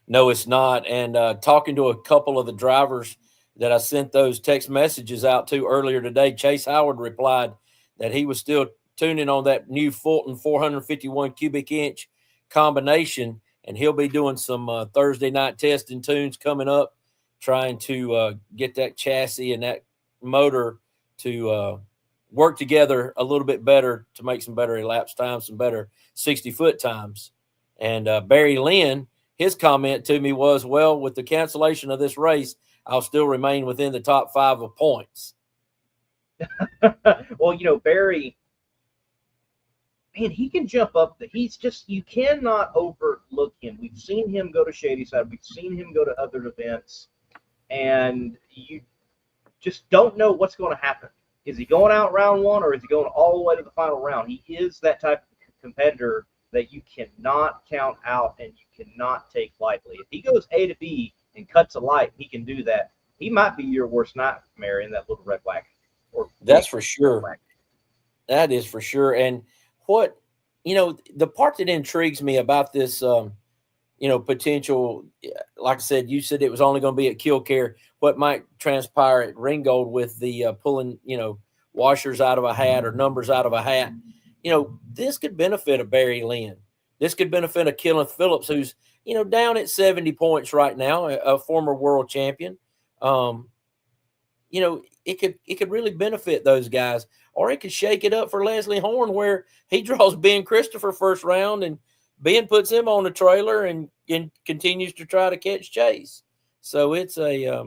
No, it's not. And talking to a couple of the drivers that I sent those text messages out to earlier today, Chase Howard replied that he was still tuning on that new Fulton 451 cubic inch combination, and he'll be doing some Thursday night testing tunes coming up, trying to get that chassis and that motor to work together a little bit better to make some better elapsed times, some better 60-foot times. And Barry Lynn, his comment to me was, well, with the cancellation of this race, I'll still remain within the top 5 of points. Well, Barry, man, he can jump up. You cannot overlook him. We've seen him go to Shady Side. We've seen him go to other events, and you just don't know what's going to happen. Is he going out round 1, or is he going all the way to the final round? He is that type of competitor that you cannot count out and you cannot take lightly. If he goes A to B and cuts a light, he can do that. He might be your worst nightmare in that little red wagon. That's for sure. That is for sure. And what, the part that intrigues me about this, potential, like I said, you said it was only going to be at Killcare, what might transpire at Ringgold with the pulling, washers out of a hat or numbers out of a hat. This could benefit a Barry Lynn. This could benefit a Kenneth Phillips, who's, down at 70 points right now, a former world champion. It could really benefit those guys, or it could shake it up for Leslie Horn, where he draws Ben Christopher first round and Ben puts him on the trailer and continues to try to catch Chase. So it's I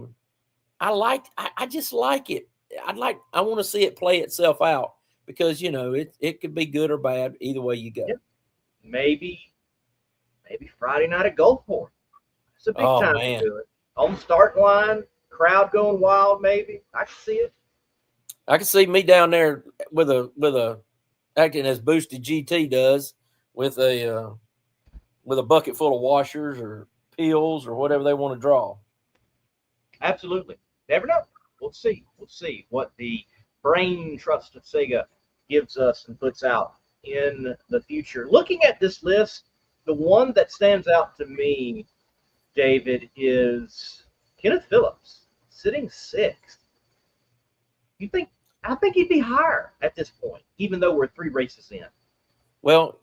just like it. I want to see it play itself out because, it could be good or bad either way you go. Yep. Maybe Friday night at Gulfport. It's a big time to do it. On the starting line, crowd going wild, maybe. I can see it. I can see me down there with a acting as Boosted GT does with a bucket full of washers or peels or whatever they want to draw. Absolutely. Never know. We'll see. We'll see what the brain trust of SEGA gives us and puts out in the future. Looking at this list, the one that stands out to me, David, is Kenneth Phillips sitting sixth. I think he'd be higher at this point, even though we're 3 races in. Well,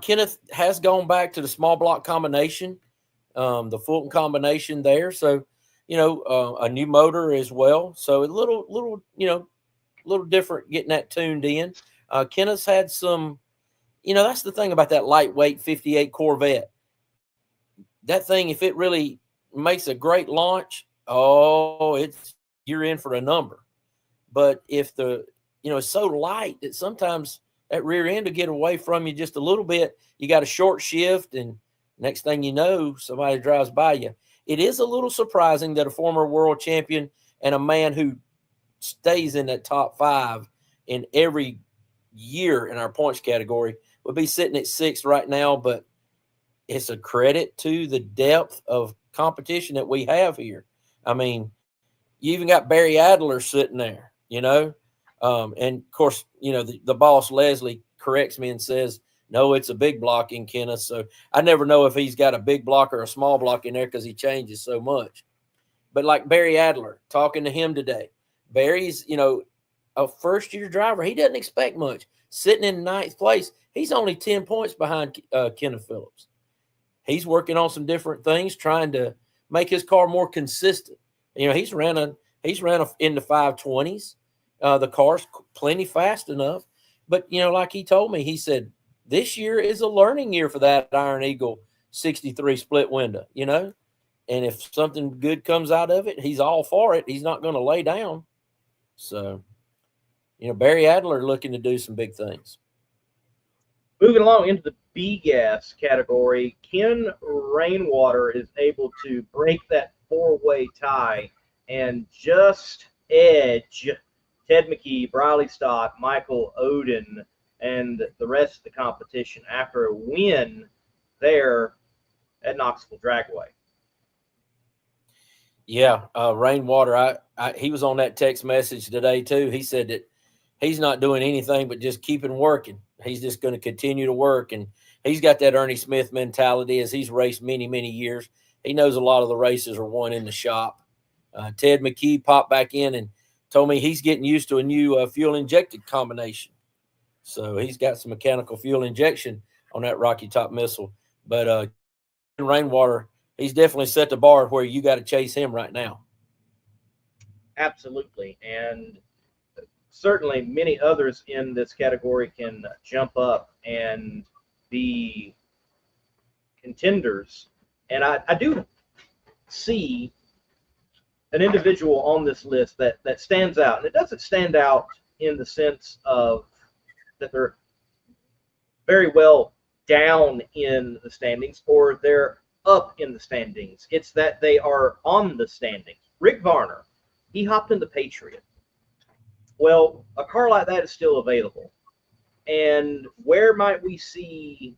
Kenneth has gone back to the small block combination, the Fulton combination there. So, a new motor as well. So a little different getting that tuned in. Kenneth's had some, that's the thing about that lightweight 58 Corvette. That thing, if it really makes a great launch, you're in for a number. But if it's so light that sometimes that rear end will get away from you just a little bit, you got a short shift, and next thing you know, somebody drives by you. It is a little surprising that a former world champion and a man who stays in that top 5 in every year in our points category would be sitting at 6th right now, but it's a credit to the depth of competition that we have here. I mean, you even got Barry Adler sitting there, and of course, the boss, Leslie, corrects me and says, no, it's a big block in Kenneth. So I never know if he's got a big block or a small block in there because he changes so much. But like Barry Adler, talking to him today, Barry's, a first-year driver. He doesn't expect much. Sitting in 9th place, he's only 10 points behind Kenneth Phillips. He's working on some different things, trying to make his car more consistent. He's ran in the 520s. The car's plenty fast enough. But, like he told me, he said, this year is a learning year for that Iron Eagle 63 split window, and if something good comes out of it, he's all for it. He's not going to lay down. So, Barry Adler looking to do some big things. Moving along into the B-gas category, Ken Rainwater is able to break that 4-way tie and just edge Ted McKee, Briley Stock, Michael Oden, and the rest of the competition after a win there at Knoxville Dragway. Yeah, Rainwater, he was on that text message today too. He said that he's not doing anything but just keeping working. He's just going to continue to work, and he's got that Ernie Smith mentality as he's raced many, many years. He knows a lot of the races are won in the shop. Ted McKee popped back in and told me he's getting used to a new fuel-injected combination. So he's got some mechanical fuel injection on that Rocky Top missile. But Rainwater, he's definitely set the bar where you got to chase him right now. Absolutely. And certainly many others in this category can jump up and be contenders. And I do see an individual on this list that stands out. And it doesn't stand out in the sense of that they're very well down in the standings or they're up in the standings. It's that they are on the standings. Rick Varner, he hopped in the Patriot. Well, a car like that is still available. And where might we see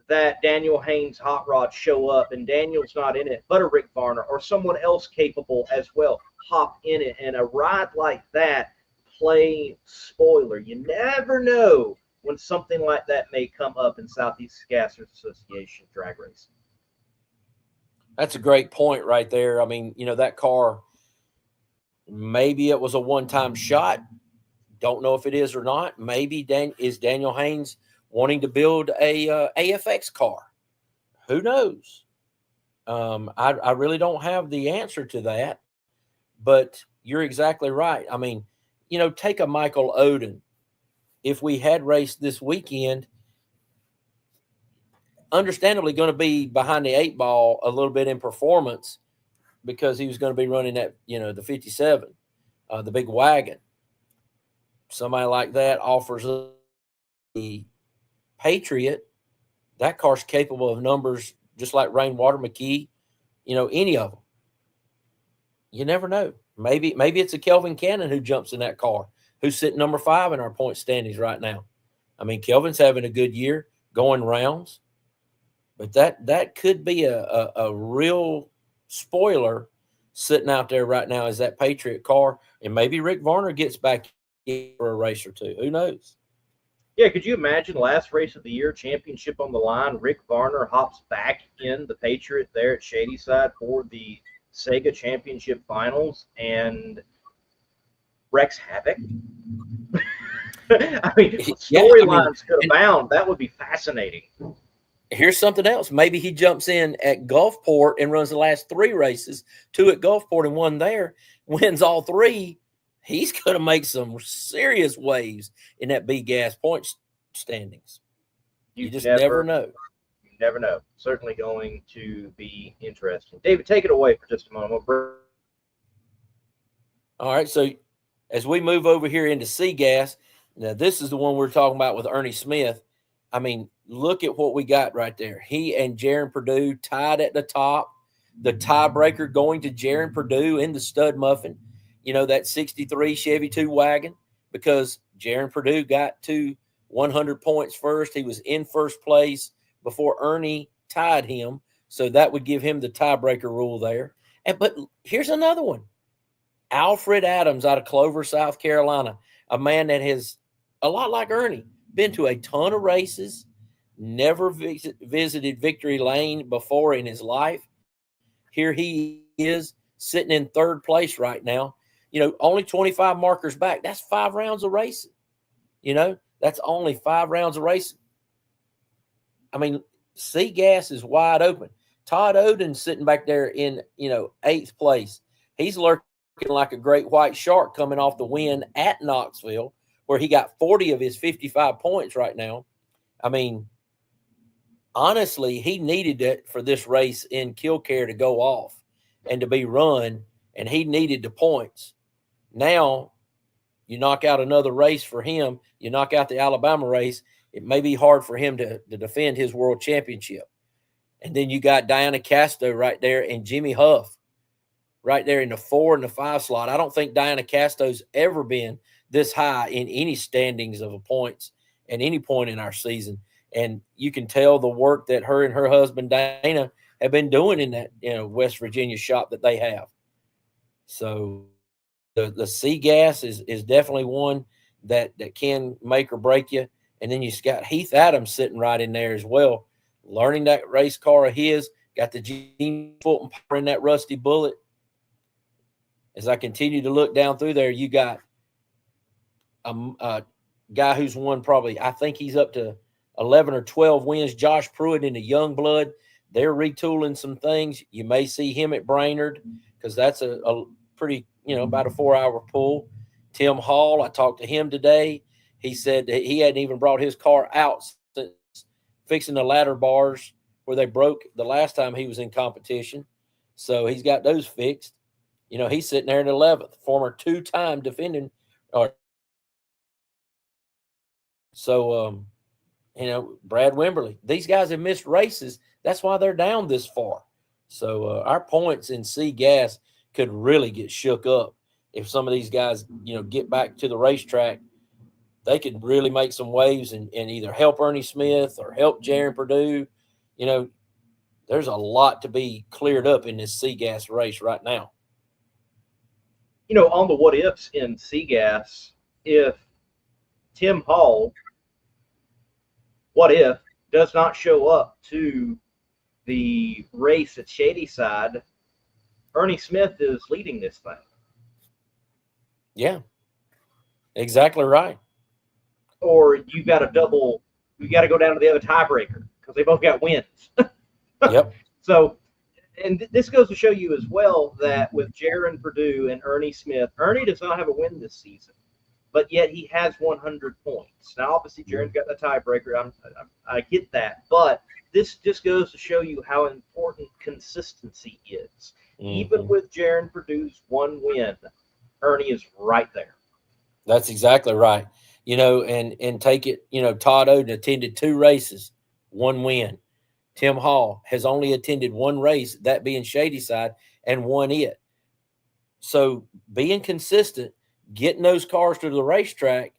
that Daniel Haynes hot rod show up and Daniel's not in it, but a Rick Varner or someone else capable as well hop in it, and a ride like that play spoiler? You never know when something like that may come up in Southeast Gassers Association drag racing. That's a great point right there. I mean, that car, maybe it was a one-time shot. Don't know if it is or not. Maybe is Daniel Haynes wanting to build a AFX car? Who knows? I really don't have the answer to that, but you're exactly right. I mean, take a Michael Oden. If we had raced this weekend, understandably going to be behind the 8 ball a little bit in performance because he was going to be running that, the 57, the big wagon. Somebody like that offers the Patriot. That car's capable of numbers just like Rainwater, McKee, any of them. You never know. Maybe it's a Kelvin Cannon who jumps in that car, who's sitting number 5 in our point standings right now. I mean, Kelvin's having a good year going rounds, but that could be a real spoiler sitting out there right now is that Patriot car, and maybe Rick Varner gets back in for a race or two. Who knows? Yeah, could you imagine last race of the year, championship on the line, Rick Varner hops back in the Patriot there at Shadyside for the SEGA Championship Finals and wrecks havoc? I mean, storylines could abound. That would be fascinating. Here's something else. Maybe he jumps in at Gulfport and runs the last 3 races, 2 at Gulfport and 1 there, wins all 3. He's going to make some serious waves in that B-gas point standings. You just never know. You never know. Certainly going to be interesting. David, take it away for just a moment. All right, so as we move over here into C-gas, now this is the one we're talking about with Ernie Smith. I mean, look at what we got right there. He and Jaron Purdue tied at the top. The tiebreaker going to Jaron Purdue in the stud muffin, you know, that 63 Chevy 2 wagon, because Jaron Purdue got to 100 points first. He was in first place before Ernie tied him. So that would give him the tiebreaker rule there. But here's another one. Alfred Adams out of Clover, South Carolina, a man that has, a lot like Ernie, been to a ton of races, never visited Victory Lane before in his life. Here he is sitting in 3rd place right now. You know, only 25 markers back. That's 5 rounds of racing. You know, that's only 5 rounds of racing. I mean, C-gas is wide open. Todd Oden's sitting back there in, 8th place. He's lurking like a great white shark coming off the win at Knoxville, where he got 40 of his 55 points right now. I mean, honestly, he needed it for this race in Killcare to go off and to be run, and he needed the points. Now, you knock out another race for him, you knock out the Alabama race, it may be hard for him to defend his world championship. And then you got Diana Casto right there and Jimmy Huff right there in the 4 and the 5 slot. I don't think Diana Casto's ever been this high in any standings of points at any point in our season. And you can tell the work that her and her husband Dana have been doing in that West Virginia shop that they have. So the C-gas is definitely one that can make or break you. And then you got Heath Adams sitting right in there as well, learning that race car of his, got the Gene Fulton power in that Rusty Bullet. As I continue to look down through there, you got a guy who's won probably, I think he's up to 11 or 12 wins, Josh Pruitt in the young blood. They're retooling some things. You may see him at Brainerd because that's a pretty, about a 4-hour pull. Tim Hall, I talked to him today. He said that he hadn't even brought his car out since fixing the ladder bars where they broke the last time he was in competition. So he's got those fixed. He's sitting there in 11th, former 2-time defending. So, Brad Wimberly, these guys have missed races. That's why they're down this far. So our points in C-gas could really get shook up if some of these guys, get back to the racetrack. They could really make some waves and either help Ernie Smith or help Jaron Purdue. There's a lot to be cleared up in this C-gas race right now. On the what ifs in C-gas, if Tim Hall, what if, does not show up to the race at Shadyside, Ernie Smith is leading this thing. Yeah, exactly right. Or you got to go down to the other tiebreaker because they both got wins. Yep. So, and this goes to show you as well that with Jaron Purdue and Ernie Smith, Ernie does not have a win this season, but yet he has 100 points. Now, obviously, Jaron's got the tiebreaker. I get that, but this just goes to show you how important consistency is. Mm-hmm. Even with Jaron Purdue's 1 win, Ernie is right there. That's exactly right. And take it, Todd Oden attended 2 races, 1 win. Tim Hall has only attended 1 race, that being Shadyside, and won it. So being consistent, getting those cars to the racetrack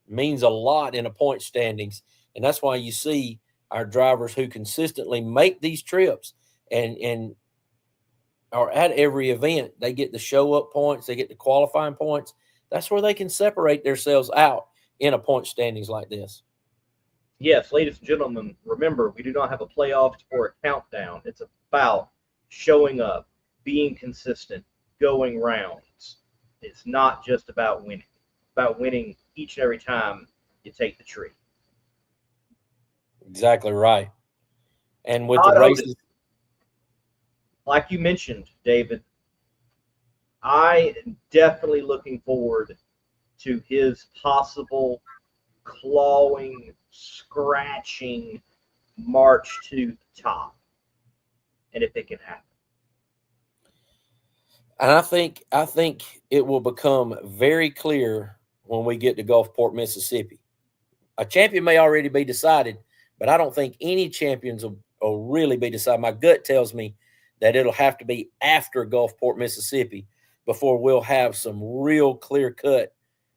means a lot in a point standings. And that's why you see our drivers who consistently make these trips and are at every event. They get the show up points. They get the qualifying points. That's where they can separate themselves out in a point standings like this. Yes, ladies and gentlemen, remember, we do not have a playoffs or a countdown. It's about showing up, being consistent, going rounds. It's not just about winning. It's about winning each and every time you take the tree. Exactly right. And with the Todd Oden, races, like you mentioned, David, I am definitely looking forward to his possible clawing, scratching march to the top, and if it can happen. and I think it will become very clear when we get to Gulfport, Mississippi. A champion may already be decided, but I don't think any champions will really be decided. My gut tells me that it'll have to be after Gulfport, Mississippi, before we'll have some real clear cut.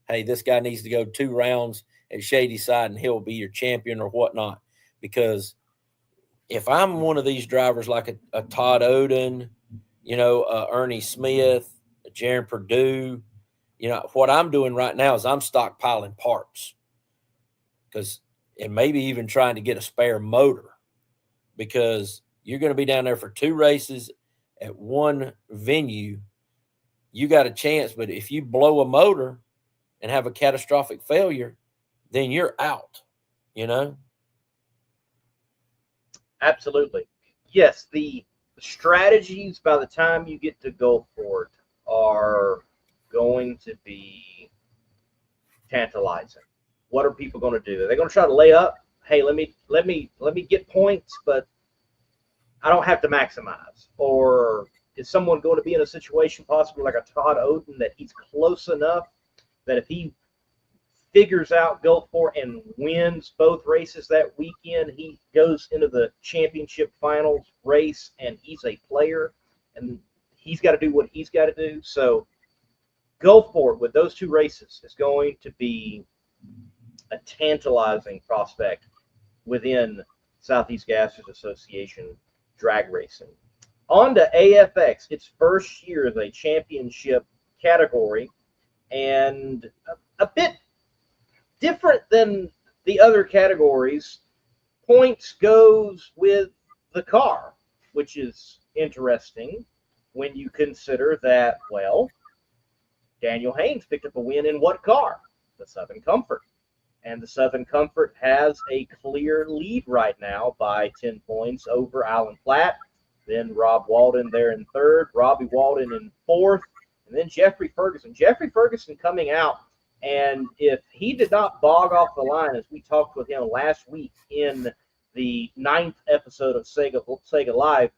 Hey, this guy needs to go 2 rounds at Shady Side and he'll be your champion or whatnot. Because if I'm one of these drivers like a Todd Oden, Ernie Smith, a Jaron Purdue, what I'm doing right now is I'm stockpiling parts, because and maybe even trying to get a spare motor, because you're going to be down there for 2 races at one venue. You got a chance, but if you blow a motor and have a catastrophic failure, then you're out, you know? Absolutely. Yes, the strategies by the time you get to Gulfport are going to be tantalizing. What are people going to do? Are they going to try to lay up? Hey, let me get points, but I don't have to maximize. Or is someone going to be in a situation possibly like a Todd Oden that he's close enough that if he figures out Gulfport and wins both races that weekend, he goes into the championship finals race and he's a player and he's got to do what he's got to do. So Gulfport with those 2 races is going to be a tantalizing prospect within Southeast Gassers Association drag racing. On to AFX, its first year as a championship category, and a bit different than the other categories. Points goes with the car, which is interesting when you consider that, well, Daniel Haynes picked up a win in what car? The Southern Comfort. And the Southern Comfort has a clear lead right now by 10 points over Alan Platt. Then Rob Walden there in 3rd, Robbie Walden in 4th, and then Jeffrey Ferguson. Jeffrey Ferguson coming out, and if he did not bog off the line, as we talked with him last week in the 9th episode of SEGA Live,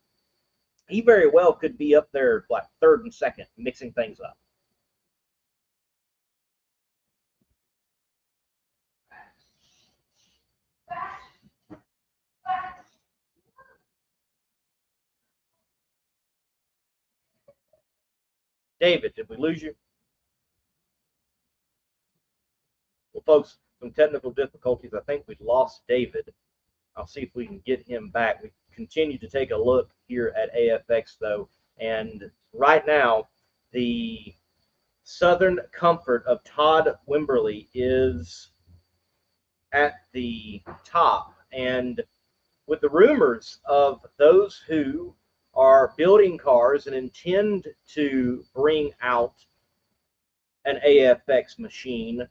he very well could be up there like 3rd and 2nd, mixing things up. David, did we lose you? Well, folks, some technical difficulties. I think we lost David. I'll see if we can get him back. We continue to take a look here at AFX, though. And right now, the Southern Comfort of Todd Wimberly is at the top. And with the rumors of those who are building cars and intend to bring out an AFX machine,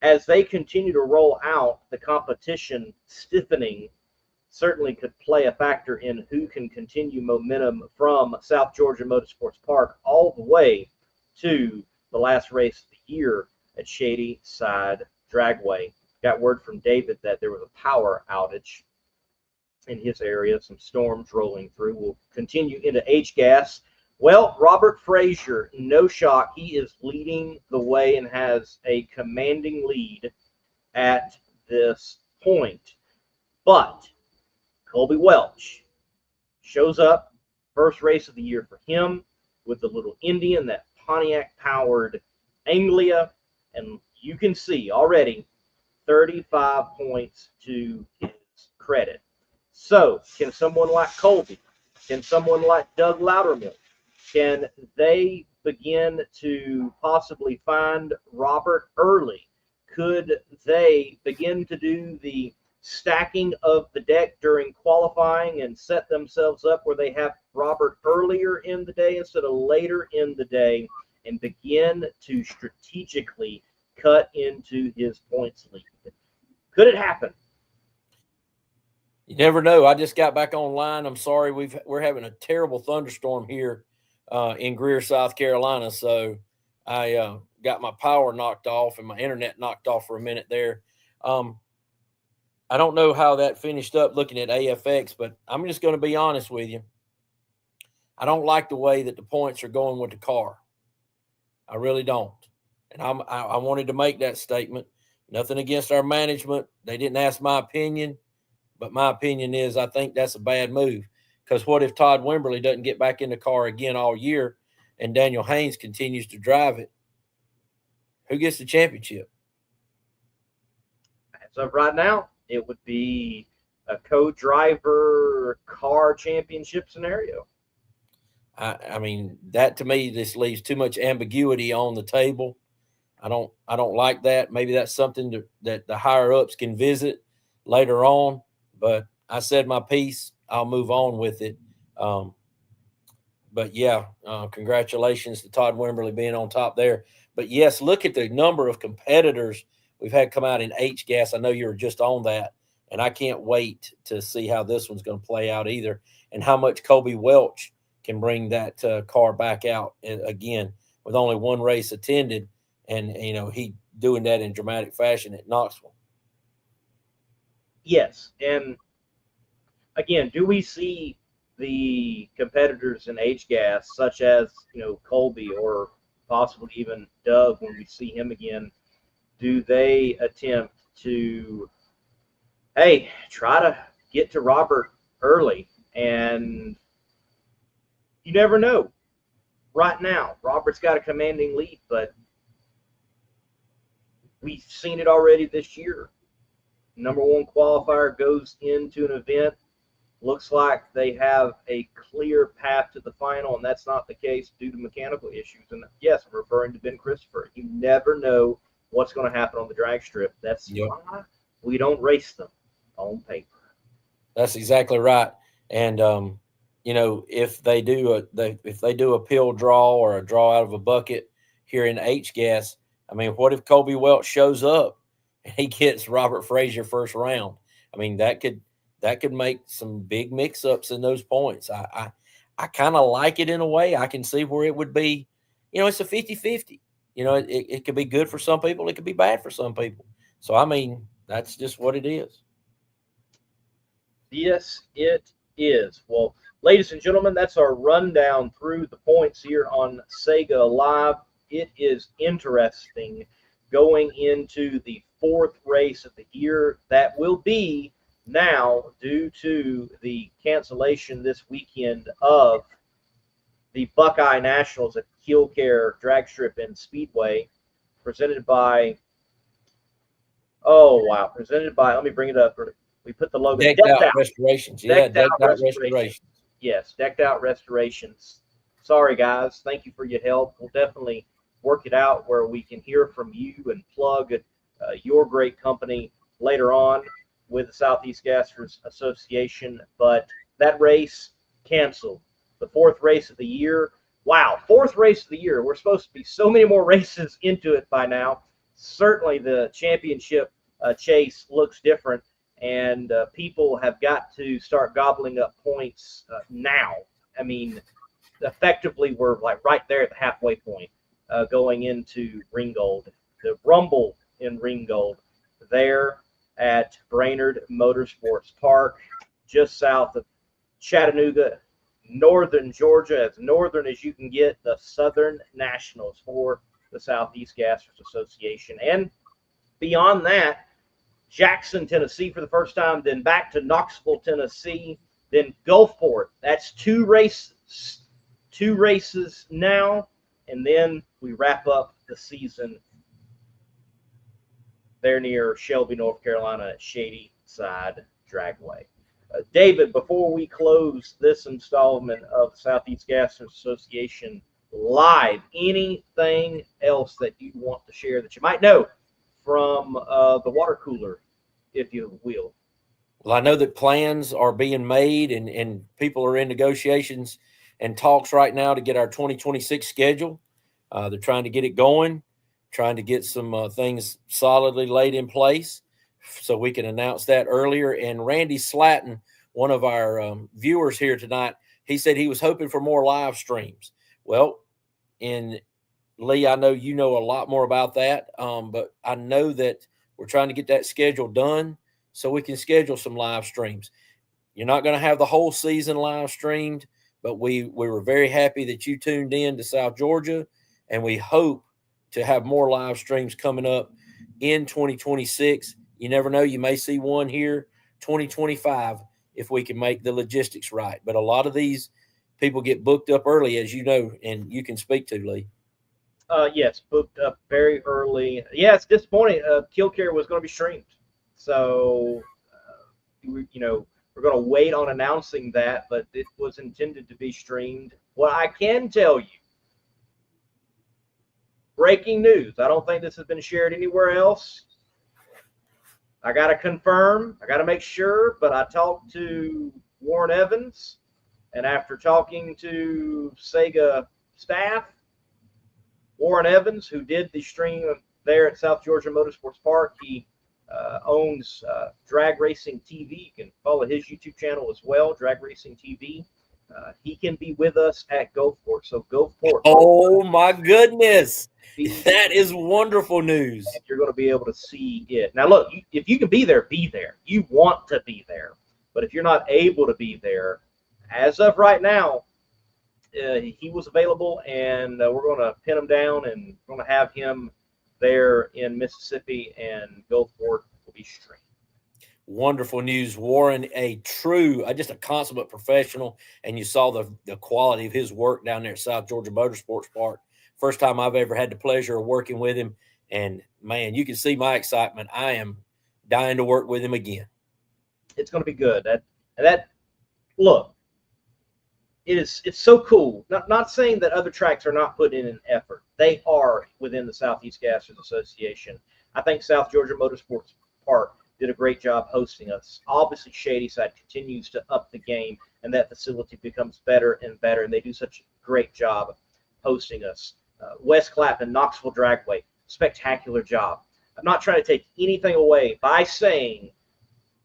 as they continue to roll out, the competition stiffening certainly could play a factor in who can continue momentum from South Georgia Motorsports Park all the way to the last race of the year at Shady Side Dragway. Got word from David that there was a power outage in his area, some storms rolling through. We'll continue into H-Gas. Well, Robert Frazier, no shock, he is leading the way and has a commanding lead at this point. But Colby Welch shows up, first race of the year for him, with the little Indian, that Pontiac-powered Anglia, and you can see already 35 points to his credit. So, can someone like Colby, can someone like Doug Loudermilk, can they begin to possibly find Robert early? could they begin to do the stacking of the deck during qualifying and set themselves up where they have Robert earlier in the day instead of later in the day and begin to strategically cut into his points lead? Could it happen? You never know. I just got back online. I'm sorry. We're having a terrible thunderstorm here in Greer, South Carolina. So I got my power knocked off and my internet knocked off for a minute there. I don't know how that finished up looking at AFX, but I'm just going to be honest with you. I don't like the way that the points are going with the car. I really don't. And I wanted to make that statement. Nothing against our management. They didn't ask my opinion, but my opinion is I think that's a bad move. Because what if Todd Wimberly doesn't get back in the car again all year and Daniel Haynes continues to drive it? Who gets the championship? As of right now, it would be a co-driver car championship scenario. I mean, that to me, this leaves too much ambiguity on the table. I don't like that. Maybe that's something that the higher ups can visit later on. But I said my piece. I'll move on with it. But yeah, congratulations to Todd Wimberly being on top there. But yes, look at the number of competitors we've had come out in H-Gas. I know you were just on that, and I can't wait to see how this one's going to play out either, and how much Kobe Welch can bring that car back out again with only one race attended, and he doing that in dramatic fashion at Knoxville. Yes, and again, do we see the competitors in H-Gas, such as Colby or possibly even Doug, when we see him again? Do they attempt to, try to get to Robert early? And you never know. Right now, Robert's got a commanding lead, but we've seen it already this year. Number one qualifier goes into an event, looks like they have a clear path to the final, and that's not the case due to mechanical issues. And yes, I'm referring to Ben Christopher. You never know what's going to happen on the drag strip. That's why we don't race them on paper. That's exactly right. And if they do a pill draw or a draw out of a bucket here in H-Gas, I mean, what if Kobe Welch shows up and he gets Robert Frazier first round? I mean, that could make some big mix-ups in those points. I kind of like it in a way. I can see where it would be, it's a 50-50. It could be good for some people. It could be bad for some people. So, I mean, that's just what it is. Yes, it is. Well, ladies and gentlemen, that's our rundown through the points here on SEGA Live. It is interesting going into the fourth race of the year. That will be now, due to the cancellation this weekend of the Buckeye Nationals at Killcare Drag Strip and Speedway, presented by, let me bring it up. We put the logo. Decked Out Restorations. Decked Out Restorations. Yes, Decked Out Restorations. Sorry, guys. Thank you for your help. We'll definitely work it out where we can hear from you and plug your great company later on with the Southeast Gassers Association. But that race canceled. The fourth race of the year. Wow, fourth race of the year. We're supposed to be so many more races into it by now. Certainly the championship chase looks different, and people have got to start gobbling up points now. I mean, effectively, we're like right there at the halfway point going into Ringgold. The Rumble in Ringgold there at Brainerd Motorsports Park, just south of Chattanooga, northern Georgia, as northern as you can get, the Southern Nationals for the Southeast Gassers Association. And beyond that, Jackson, Tennessee for the first time, then back to Knoxville, Tennessee, then Gulfport. That's two races now, and then we wrap up the season there near Shelby, North Carolina at Shady Side Dragway. David, before we close this installment of Southeast Gassers Association Live, anything else that you want to share that you might know from the water cooler, if you will. Well, I know that plans are being made and people are in negotiations and talks right now to get our 2026 schedule. They're trying to get it going, trying to get some things solidly laid in place so we can announce that earlier. And Randy Slatton, one of our viewers here tonight, he said he was hoping for more live streams. Well, in Lee, I know you know a lot more about that, but I know that we're trying to get that schedule done so we can schedule some live streams. You're not going to have the whole season live streamed, but we were very happy that you tuned in to South Georgia, and we hope to have more live streams coming up in 2026. You never know, you may see one here 2025 if we can make the logistics right. But a lot of these people get booked up early, as you know, and you can speak to, Lee. Yes, booked up very early. Yeah, it's disappointing. Kill Care was going to be streamed. So, we're going to wait on announcing that, but it was intended to be streamed. What I can tell you, breaking news. I don't think this has been shared anywhere else. I got to confirm. I got to make sure, but I talked to Warren Evans, and after talking to SEGA staff, Warren Evans, who did the stream there at South Georgia Motorsports Park, he owns Drag Racing TV. You can follow his YouTube channel as well, Drag Racing TV. He can be with us at Gulfport. So Gulfport. Oh my goodness, that is wonderful news. You're going to be able to see it. Now, look, if you can be there, be there. You want to be there. But if you're not able to be there, as of right now, he was available, and we're going to pin him down, and we're going to have him there in Mississippi, and Gulfport will be streamed. Wonderful news. Warren, just a consummate professional, and you saw the quality of his work down there at South Georgia Motorsports Park. First time I've ever had the pleasure of working with him, and man, you can see my excitement. I am dying to work with him again. It's going to be good. Look, it's so cool. Not saying that other tracks are not putting in an effort. They are within the Southeast Gassers Association. I think South Georgia Motorsports Park did a great job hosting us. Obviously, Shadyside continues to up the game, and that facility becomes better and better, and they do such a great job hosting us. West Clapton, Knoxville Dragway, spectacular job. I'm not trying to take anything away by saying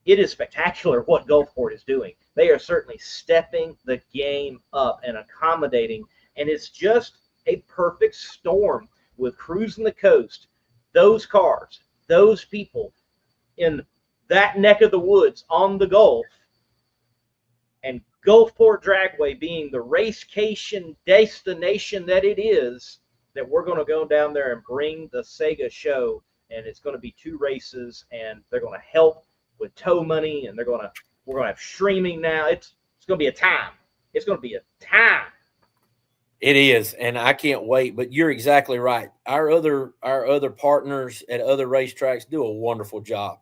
it is spectacular what Gulfport is doing. They are certainly stepping the game up and accommodating, and it's just a perfect storm with Cruising the Coast, those cars, those people in that neck of the woods on the Gulf, and Gulfport Dragway being the racecation destination that it is, that we're going to go down there and bring the SEGA show, and it's going to be 2 races, and they're going to help with tow money, and we're going to have streaming now. It's going to be a time. It's going to be a time. It is, and I can't wait. But you're exactly right. Our other partners at other racetracks do a wonderful job.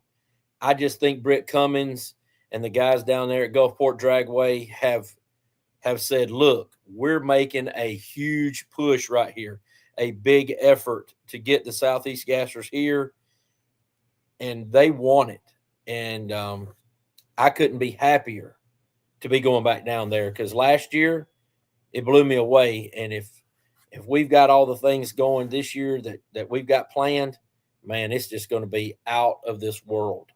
I just think Britt Cummins and the guys down there at Gulfport Dragway have said, look, we're making a huge push right here, a big effort to get the Southeast Gassers here, and they want it. And I couldn't be happier to be going back down there, because last year it blew me away. And if we've got all the things going this year that we've got planned, man, it's just going to be out of this world.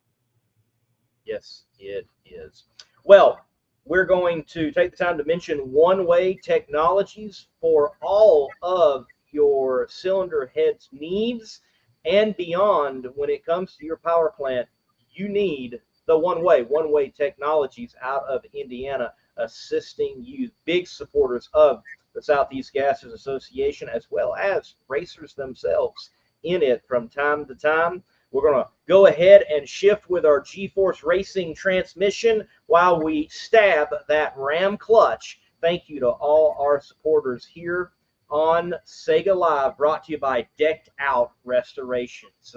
Yes, it is. Well, we're going to take the time to mention one-way technologies for all of your cylinder heads needs and beyond. When it comes to your power plant, you need the one-way technologies out of Indiana, assisting you, big supporters of the Southeast Gassers Association, as well as racers themselves in it from time to time. We're going to go ahead and shift with our G-Force Racing transmission while we stab that Ram clutch. Thank you to all our supporters here on SEGA Live, brought to you by Decked Out Restorations.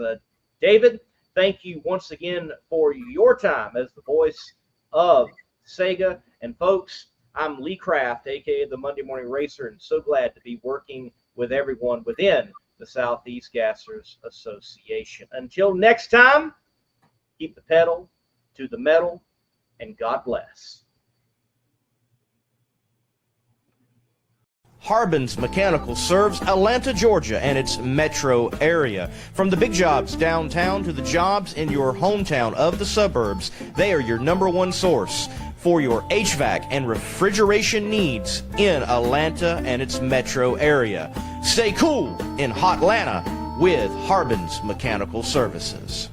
David, thank you once again for your time as the voice of SEGA. And folks, I'm Lee Kraft, aka the Monday Morning Racer, and so glad to be working with everyone within the Southeast Gassers Association. Until next time, keep the pedal to the metal, and God bless. Harbin's Mechanical serves Atlanta, Georgia, and its metro area. From the big jobs downtown to the jobs in your hometown of the suburbs, they are your #1 source for your HVAC and refrigeration needs in Atlanta and its metro area. Stay cool in Hotlanta with Harbin's Mechanical Services.